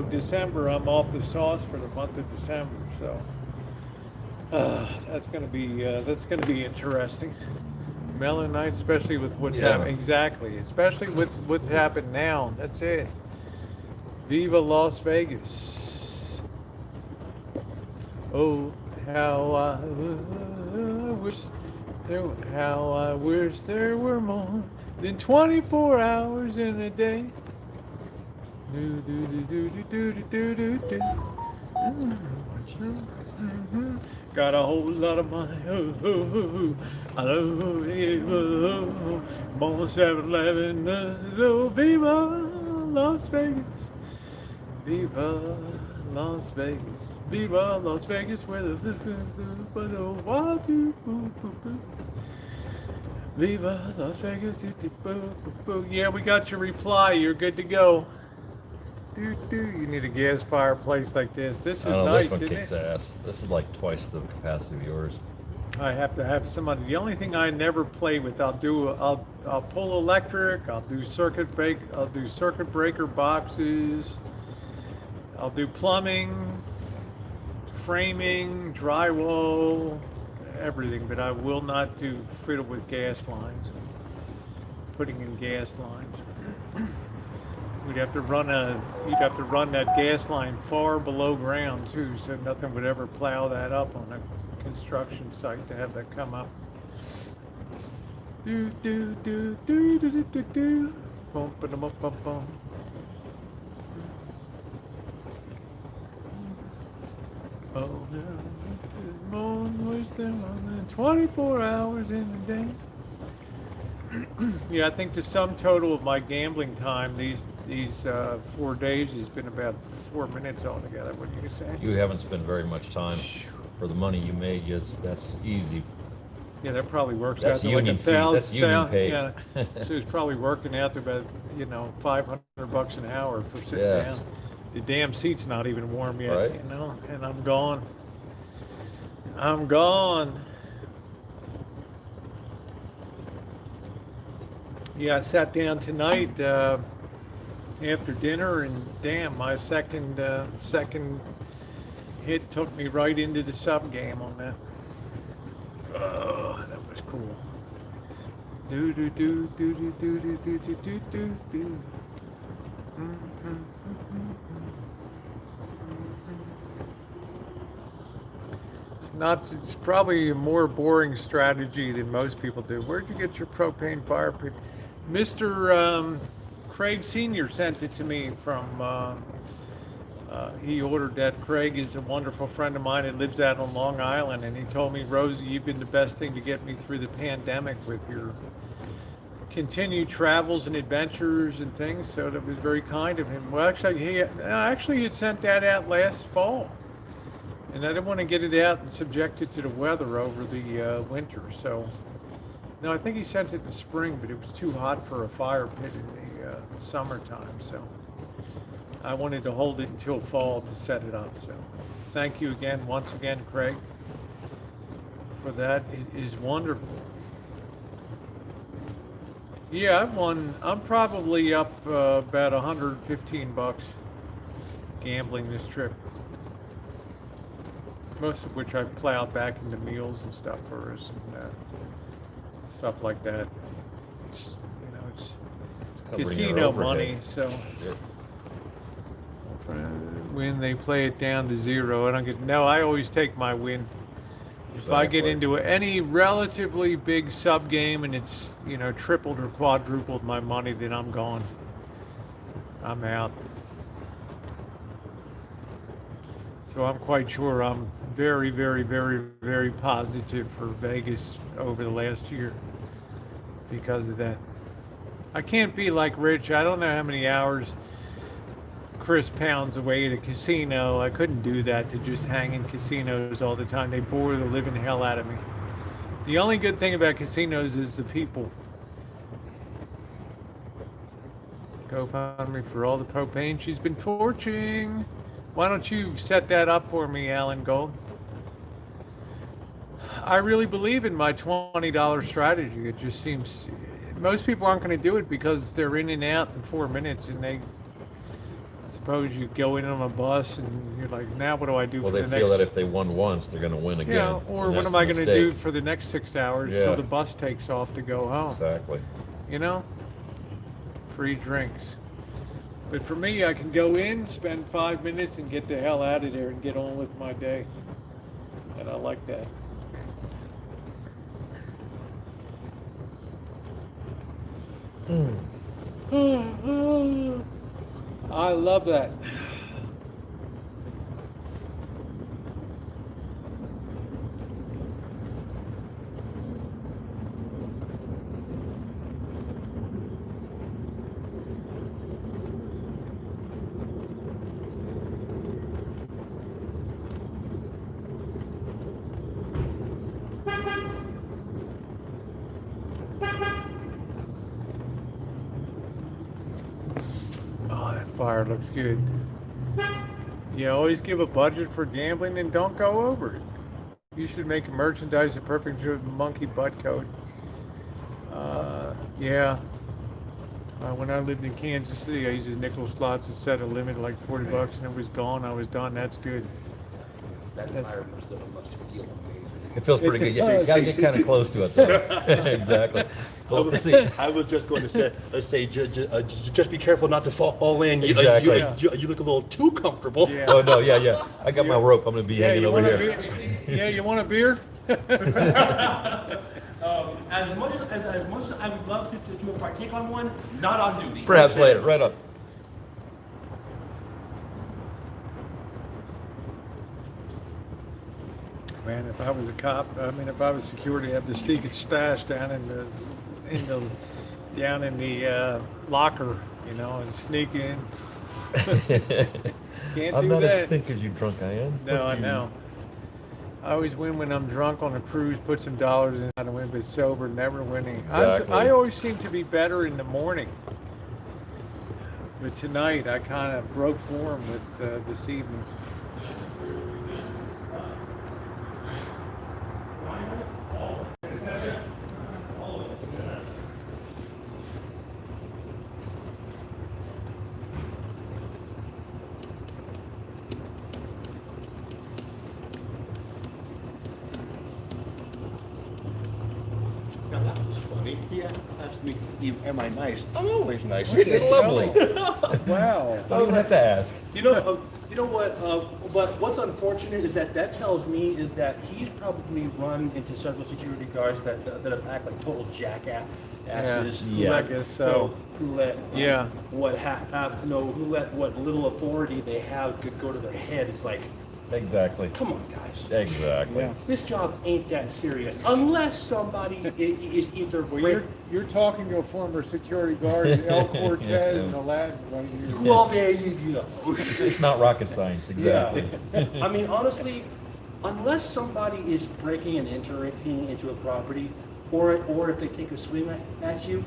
December. I'm off the sauce for the month of December, so that's gonna be interesting. Mellow night, especially with what's Yeah. happening. Exactly, especially with what's happened now. That's it. Viva Las Vegas. Oh, how I wish there were more than 24 hours in a day. Do, do, do, do, do, do, do, do, do. Mhm. Got a whole lot of money. Oh, oh, oh, oh. I love you. Oh, oh. Born 7-Eleven. Oh, Viva Las Vegas. Viva Las Vegas. Viva Las Vegas. Where the wild do. Viva Las Vegas. Yeah, we got your reply. You're good to go. You need a gas fireplace like this. This is I don't know, nice, this one isn't kicks it? ass. This is like twice the capacity of yours. I have to have somebody. The only thing I never play with, I'll pull electric. I'll do circuit breaker boxes. I'll do plumbing, framing, drywall, everything. But I will not do fiddle with gas lines. Putting in gas lines. You'd have to run that gas line far below ground too, so nothing would ever plow that up on a construction site to have that come up. Do do do do do do do do. Bum ba dum bum bum. Oh no, moon was there more than 24 hours in a day. Yeah, I think the sum total of my gambling time these 4 days has been about 4 minutes altogether. What do you say? You haven't spent very much time for the money you made. Yes, that's easy. Yeah, that probably works That's out to union like fees. That's 1,000. union pay. Yeah, so it's probably working out to about $500 an hour for sitting Yeah. down. The damn seat's not even warm yet, Right. and I'm gone. I'm gone. Yeah, I sat down tonight after dinner, and damn, my second hit took me right into the sub game on that. Oh, that was cool. Do do do do do do do do do do do do. It's probably a more boring strategy than most people do. Where'd you get your propane fire pit? Mr. Craig Sr. sent it to me from, he ordered that. Craig is a wonderful friend of mine that lives out on Long Island, and he told me, Rosie, you've been the best thing to get me through the pandemic with your continued travels and adventures and things, so that was very kind of him. Well, actually, he had sent that out last fall, and I didn't want to get it out and subject it to the weather over the winter, so no, I think he sent it in the spring, but it was too hot for a fire pit in the summertime, so I wanted to hold it until fall to set it up. So thank you again, once again, Craig, for that. It is wonderful. Yeah, I've won. I'm probably up about $115 gambling this trip. Most of which I've plowed back into meals and stuff for us and stuff like that. It's Covering your casino overhead. money, so Yep. when they play it down to zero, I don't get. No, I always take my win. If I get Exactly. into any relatively big sub game and it's tripled or quadrupled my money, then I'm gone. I'm out. So I'm quite sure I'm very, very, very, very positive for Vegas over the last year because of that. I can't be like Rich. I don't know how many hours Chris pounds away at a casino. I couldn't do that, to just hang in casinos all the time. They bore the living hell out of me. The only good thing about casinos is the people. GoFundMe for all the propane she's been torching. Why don't you set that up for me, Alan Gold? I really believe in my $20 strategy. It just seems most people aren't going to do it because they're in and out in 4 minutes, and they suppose you go in on a bus and you're like, now what do I do Well, for they the feel next? that if they won once, they're going to win again. Yeah, or and what that's am the I going to do mistake. for the next 6 hours Yeah. till the bus takes off to go home? Exactly. You know, free drinks. But for me, I can go in, spend 5 minutes, and get the hell out of there and get on with my day. And I like that. I love that. Oh, that fire looks good. You always give a budget for gambling and don't go over it. You should make a merchandise a perfect monkey butt coat. Yeah. When I lived in Kansas City, I used the nickel slots to set a limit like $40 and it was gone. I was done. That's good. That fire must feel amazing. It feels pretty It good. Yeah, you does. got to get kind of close to it, though. Exactly. Well, let's see. I was just going to say, just be careful not to fall in. Exactly. You look a little too comfortable. Yeah. Oh, no, yeah. I got my rope. I'm going to be hanging you over want a here. beer? Yeah, you want a beer? As much as I would love to partake on one, not on duty. Perhaps later. Right on. Man, if I was a cop, if I was security, I'd have the secret stash down in the locker, and sneak in. Can't I'm do not that. as thick as you drunk I am. No, Fuck I you. know. I always win when I'm drunk on a cruise, put some dollars in, I win, but sober, never winning. Exactly. I always seem to be better in the morning. But tonight, I kind of broke form with this evening. Now that was funny. Yeah, asked me, am I nice? I'm always nice. You're lovely. Wow. Don't even have to ask. You know what? But what's unfortunate is that tells me is that he's probably run into several security guards that act like total jackasses. Yeah, I guess so. Who let Yeah. who let what little authority they have go to their head. It's like, Exactly. come on, guys. Exactly. Yeah. This job ain't that serious unless somebody is either Well, you're talking to a former security guard, El Cortez and Aladdin right here. well, there you go. It's not rocket science. Exactly. I mean, honestly, unless somebody is breaking and entering into a property, or if they take a swing at you,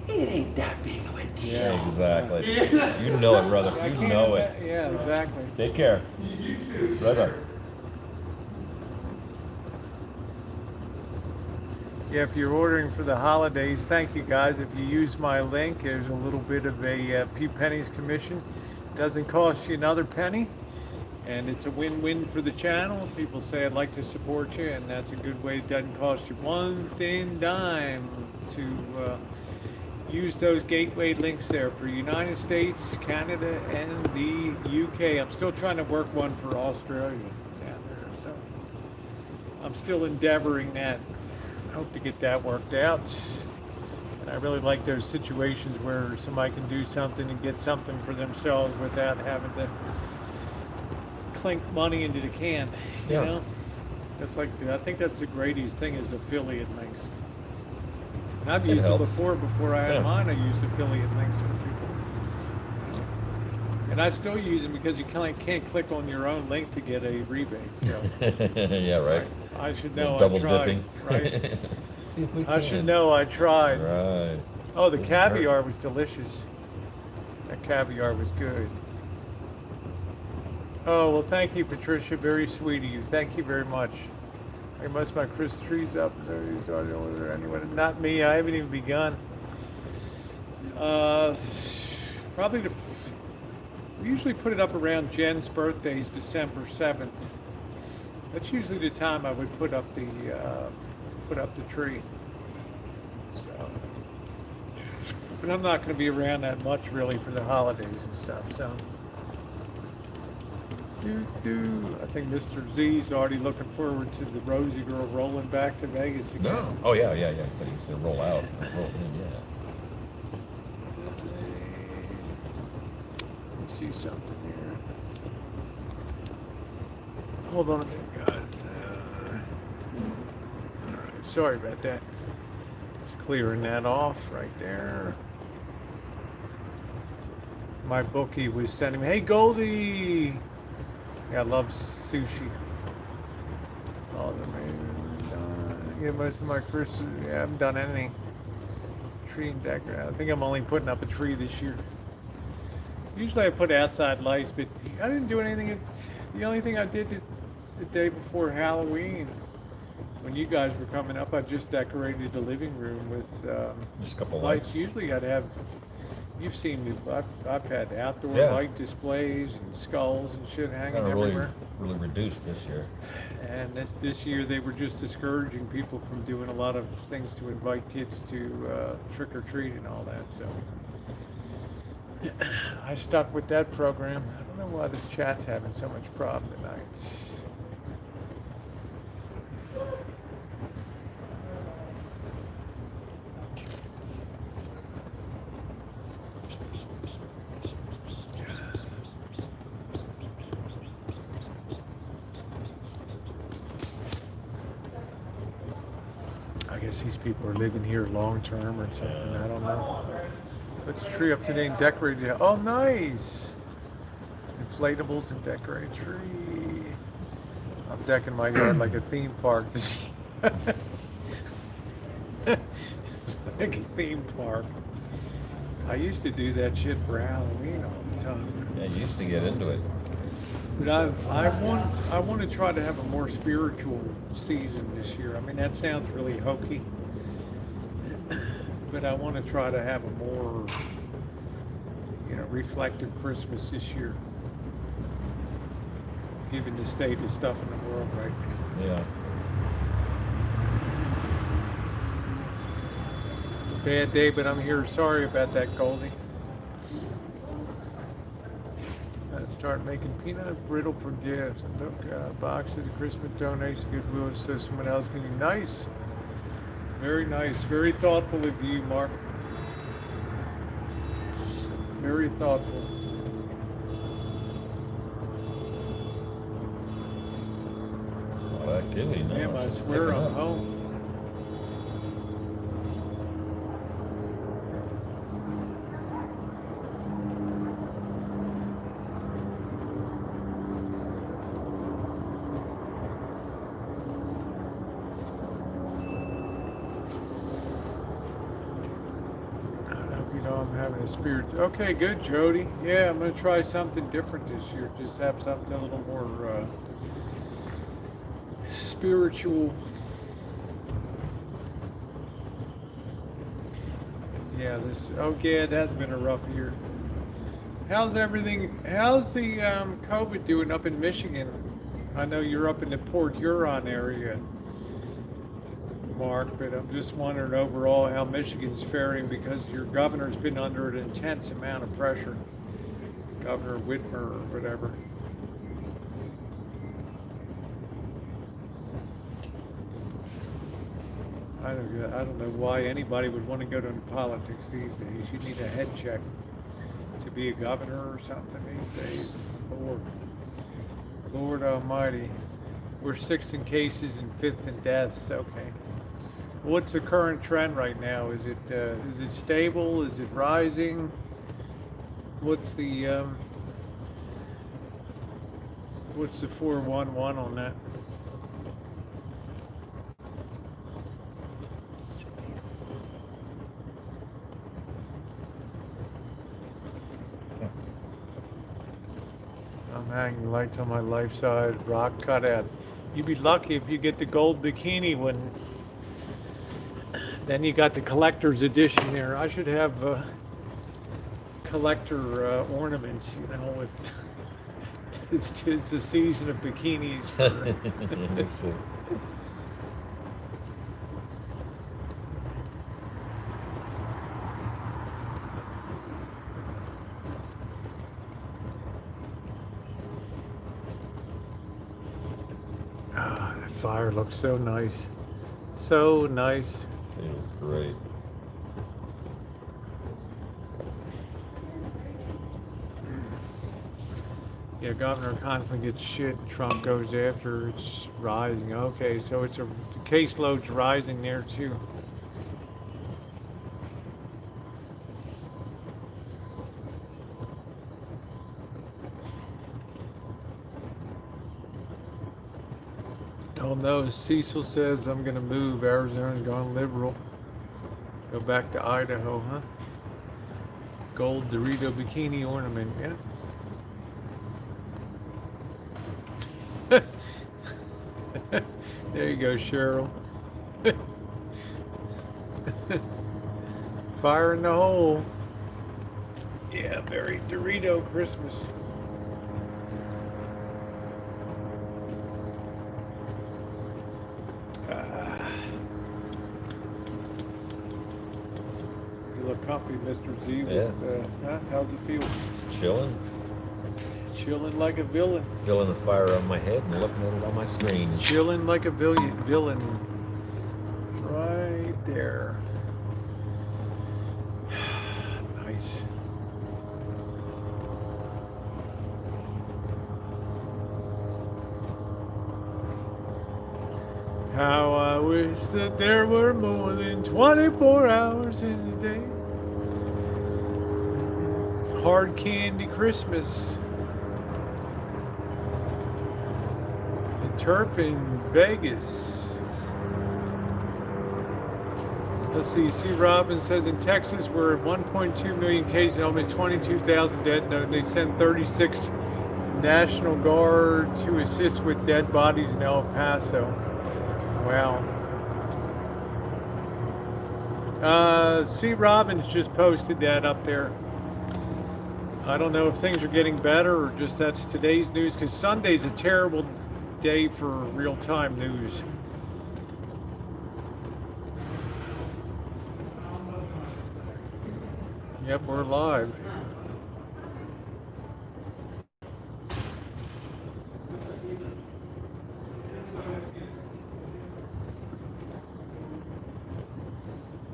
it ain't that big of a deal. Yeah, exactly. You know it, brother. I You can't know it. Yeah, exactly. Take care. Right on. Yeah, if you're ordering for the holidays, thank you guys. If you use my link, there's a little bit of a few pennies commission. Doesn't cost you another penny, and it's a win-win for the channel. People say I'd like to support you, and that's a good way. It doesn't cost you one thin dime to use those gateway links there for United States, Canada, and the UK. I'm still trying to work one for Australia down there, so I'm still endeavoring that. I hope to get that worked out. And I really like those situations where somebody can do something and get something for themselves without having to clink money into the can. You Yeah. know, that's like I think that's the greatest thing is affiliate links. And I've It used helps. it before I had Yeah. mine. I used affiliate links for people. You know. And I still use them because you can't click on your own link to get a rebate. So Yeah, right. I should know Double I tried. dipping. Right? See if we I can. should know I tried. Right. Oh, the Wouldn't caviar was delicious. That caviar was good. Oh, well, thank you, Patricia. Very sweet of you. Thank you very much. Hey, most of my Christmas trees up. Anyone? Not me. I haven't even begun. Uh, Probably we usually put it up around Jen's birthdays, December 7th. That's usually the time I would put up the tree. So, but I'm not going to be around that much really for the holidays and stuff. So, I think Mr. Z's already looking forward to the Rosie Girl rolling back to Vegas again. No. Oh yeah. But he's gonna roll out, roll in. Yeah. Let me see something here. Hold on a minute, guys. All right, sorry about that. Just clearing that off right there. My bookie was sending me, hey Goldie! Yeah, I love sushi. All the yeah, most of my Christmas, yeah, I haven't done any tree and decoration. I think I'm only putting up a tree this year. Usually I put outside lights, but I didn't do anything. The only thing I did the day before Halloween, when you guys were coming up, I just decorated the living room with Just a couple lights. lights. Usually I'd have, you've seen me, I've had outdoor Yeah. light displays and skulls and shit hanging Kind of everywhere. really reduced this year. And this year they were just discouraging people from doing a lot of things to invite kids to trick or treat and all that. So I stuck with that program. I don't know why this chat's having so much problem tonight. I guess these people are living here long term or something. I don't know. Put the tree up today and decorated it. Oh, nice! Inflatables and decorate tree. I'm decking my yard like a theme park this year. Like a theme park. I used to do that shit for Halloween all the time. Yeah, you used to get into it. But I want to try to have a more spiritual season this year. I mean, that sounds really hokey, but I want to try to have a more, reflective Christmas this year, given the state of stuff in the world right now. Yeah. Bad day, but I'm here. Sorry about that, Goldie. Start making peanut brittle for gifts. I took a box of the Christmas donation goodwill so someone else can be nice. Very nice. Very thoughtful of you, Mark. Very thoughtful. A lot of activity now. Damn, I It's swear picking I'm up. home. I'm having a spirit. Okay, good, Jody. Yeah, I'm gonna try something different this year. Just have something a little more spiritual. Yeah, it has been a rough year. How's everything? How's the COVID doing up in Michigan? I know you're up in the Port Huron area, Mark, but I'm just wondering overall how Michigan's faring because your governor's been under an intense amount of pressure. Governor Whitmer or whatever. I don't know why anybody would want to go to politics these days. You need a head check to be a governor or something these days. Lord Almighty. We're 6th in cases and 5th in deaths. Okay. What's the current trend right now? Is it stable? Is it rising? What's the 411 on that? Hanging lights on my life side, rock cutout. You'd be lucky if you get the gold bikini when. Then you got the collector's edition there. I should have collector ornaments, you know, with. It's the season of bikinis. For, ah, that fire looks so nice. So nice. It is great. Yeah, governor constantly gets shit. Trump goes after. It's rising. Okay, so the caseload's rising there too. Oh no, Cecil says I'm gonna move. Arizona's going liberal. Go back to Idaho, huh? Gold Dorito bikini ornament, yeah. There you go, Cheryl. Fire in the hole. Yeah, very Dorito Christmas. You look comfy, Mr. Z. With, how's it feel? Chilling. Chilling like a villain. Feeling the fire on my head and looking at it on my screen. Chilling like a villain. Right there. Nice. How I wish that there were more than 24 hours in a day. Hard candy Christmas. Turf in Vegas. Let's see. C. Robbins says in Texas we're at 1.2 million cases, almost 22,000 dead. No, they sent 36 National Guard to assist with dead bodies in El Paso. Wow. C. Robbins just posted that up there. I don't know if things are getting better or just that's today's news, because Sunday's a terrible day for real-time news. Yep, we're live.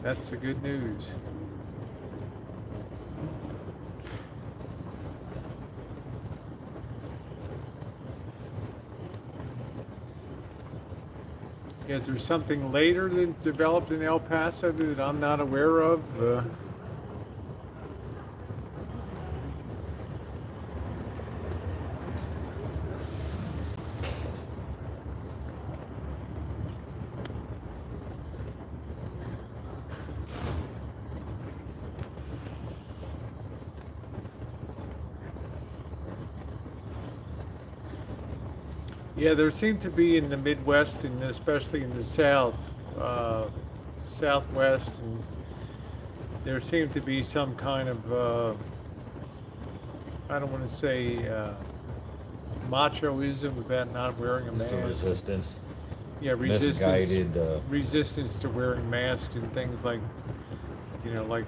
That's the good news. Is there something later that developed in El Paso that I'm not aware of? Yeah, there seem to be in the Midwest and especially in the South, Southwest, and there seemed to be some kind of, I don't want to say machoism about not wearing a mask. The resistance. Yeah, resistance. Misguided. Resistance to wearing masks and things like, like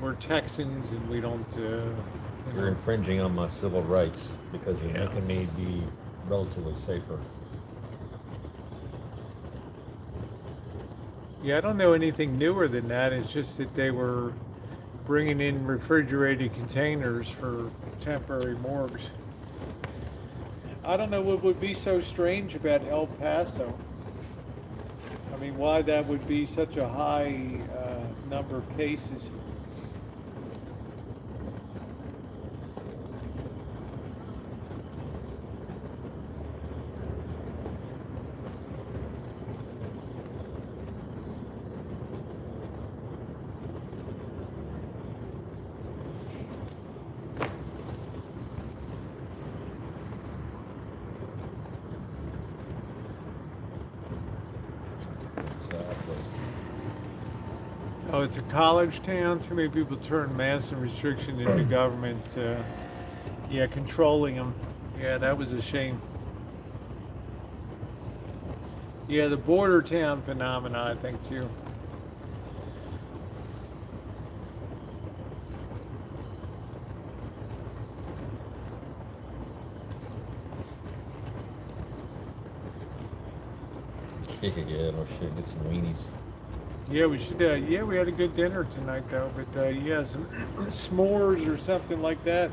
we're Texans and we don't. You're infringing on my civil rights because you're Yeah. making me be relatively safer. Yeah, I don't know anything newer than that. It's just that they were bringing in refrigerated containers for temporary morgues. I don't know what would be so strange about El Paso. I mean, why that would be such a high number of cases. Oh, it's a college town. Too many people turn mass and restriction into government. Yeah, controlling them. Yeah, that was a shame. Yeah, the border town phenomena, I think, too. Kick again. Oh shit, get some weenies. Yeah, we should. Yeah, we had a good dinner tonight, though. But yeah, some s'mores or something like that.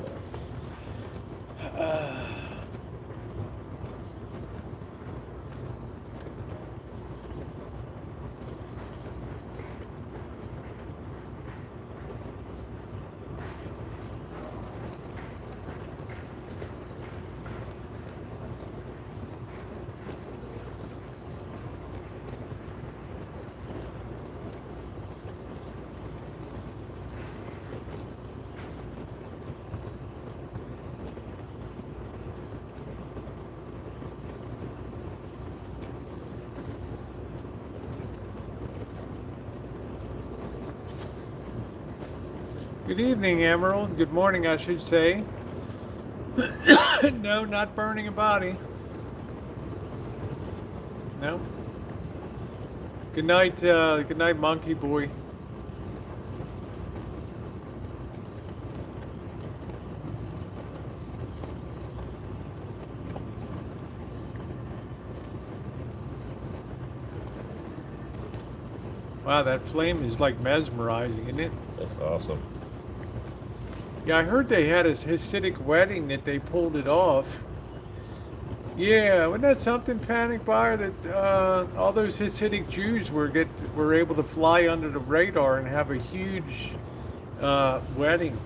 Good evening, Emerald. Good morning, I should say. No, not burning a body. No. Good night, Monkey Boy. Wow, that flame is like mesmerizing, isn't it? That's awesome. Yeah, I heard they had a Hasidic wedding that they pulled it off. Yeah, wasn't that something, Panic Buyer, that all those Hasidic Jews were able to fly under the radar and have a huge wedding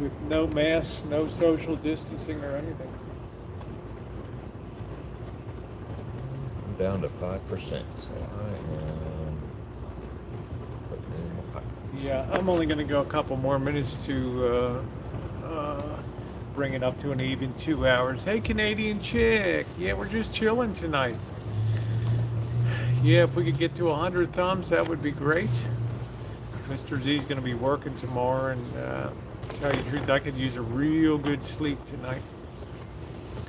with no masks, no social distancing or anything. I'm down to 5%, so I am putting in my pocket. Yeah, I'm only going to go a couple more minutes to bring it up to an even 2 hours. Hey, Canadian chick. Yeah, we're just chilling tonight. Yeah, if we could get to 100 thumbs, that would be great. Mr. Z's going to be working tomorrow, and tell you the truth, I could use a real good sleep tonight.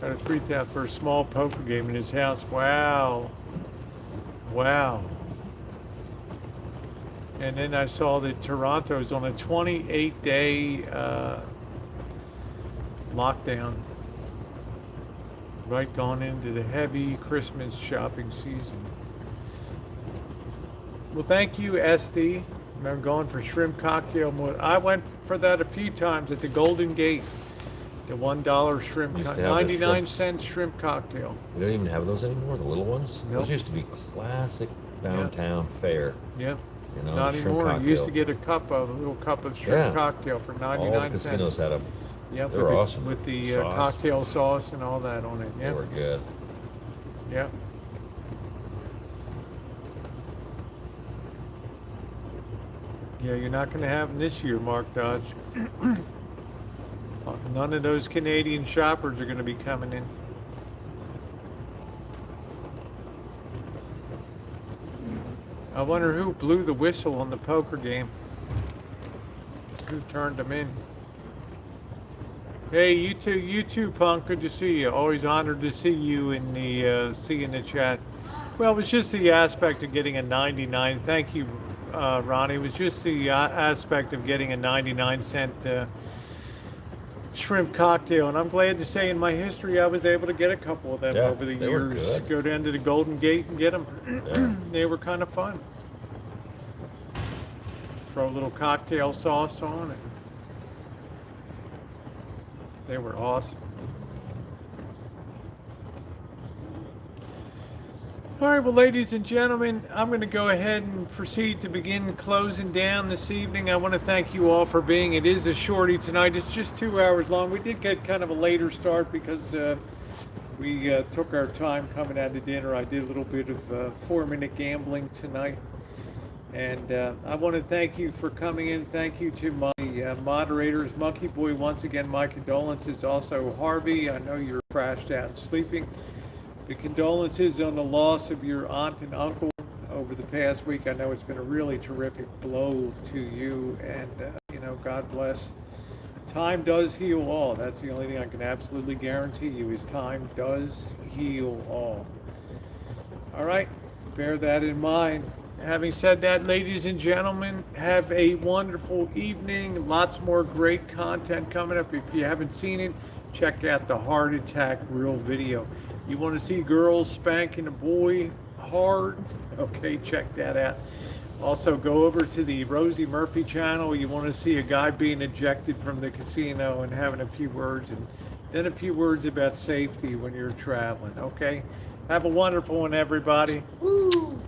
Got a 3,000 for a small poker game in his house. Wow. Wow. And then I saw that Toronto's on a 28-day lockdown. Right, going into the heavy Christmas shopping season. Well, thank you, SD. I'm going for shrimp cocktail. I went for that a few times at the Golden Gate. The $1 shrimp, Used to have this 99-cent shrimp cocktail. We don't even have those anymore, the little ones. Nope. Those used to be classic downtown fare. Yeah. You know, Not the shrimp anymore. You used to cocktail. get a little cup of shrimp Yeah. cocktail for 99 All the cents. casinos had them. Yep, They with were the, awesome. with the Sauce. cocktail sauce and all that on it. They Yeah. were good. Yep. Yeah, you're not going to have them this year, Mark Dodge. None of those Canadian shoppers are going to be coming in. I wonder who blew the whistle on the poker game. Who turned them in? Hey, you too, Punk. Good to see you. Always honored to see you in the chat. Well, it was just the aspect of getting a 99. Thank you, Ronnie. It was just the aspect of getting a 99-cent shrimp cocktail, and I'm glad to say in my history I was able to get a couple of them Yeah, over the they were years. good. Go down to the Golden Gate and get them. Yeah. They were kind of fun. Throw a little cocktail sauce on it. They were awesome. All right, well, ladies and gentlemen, I'm going to go ahead and proceed to begin closing down this evening. I want to thank you all for being. It is a shorty tonight. It's just 2 hours long. We did get kind of a later start because we took our time coming out to dinner. I did a little bit of 4-minute gambling tonight. And I want to thank you for coming in. Thank you to my moderators. Monkey Boy, once again, my condolences. Also, Harvey, I know you're crashed out and sleeping. The condolences on the loss of your aunt and uncle over the past week. I know it's been a really terrific blow to you, and God bless. Time does heal all. That's the only thing I can absolutely guarantee you is time does heal all. All right, bear that in mind. Having said that, ladies and gentlemen, have a wonderful evening. Lots more great content coming up. If you haven't seen it, check out the heart attack real video. You want to see girls spanking a boy hard? Okay, check that out. Also, go over to the Rosie Murphy channel. You want to see a guy being ejected from the casino and having a few words, and then a few words about safety when you're traveling. Okay, have a wonderful one, everybody. Woo!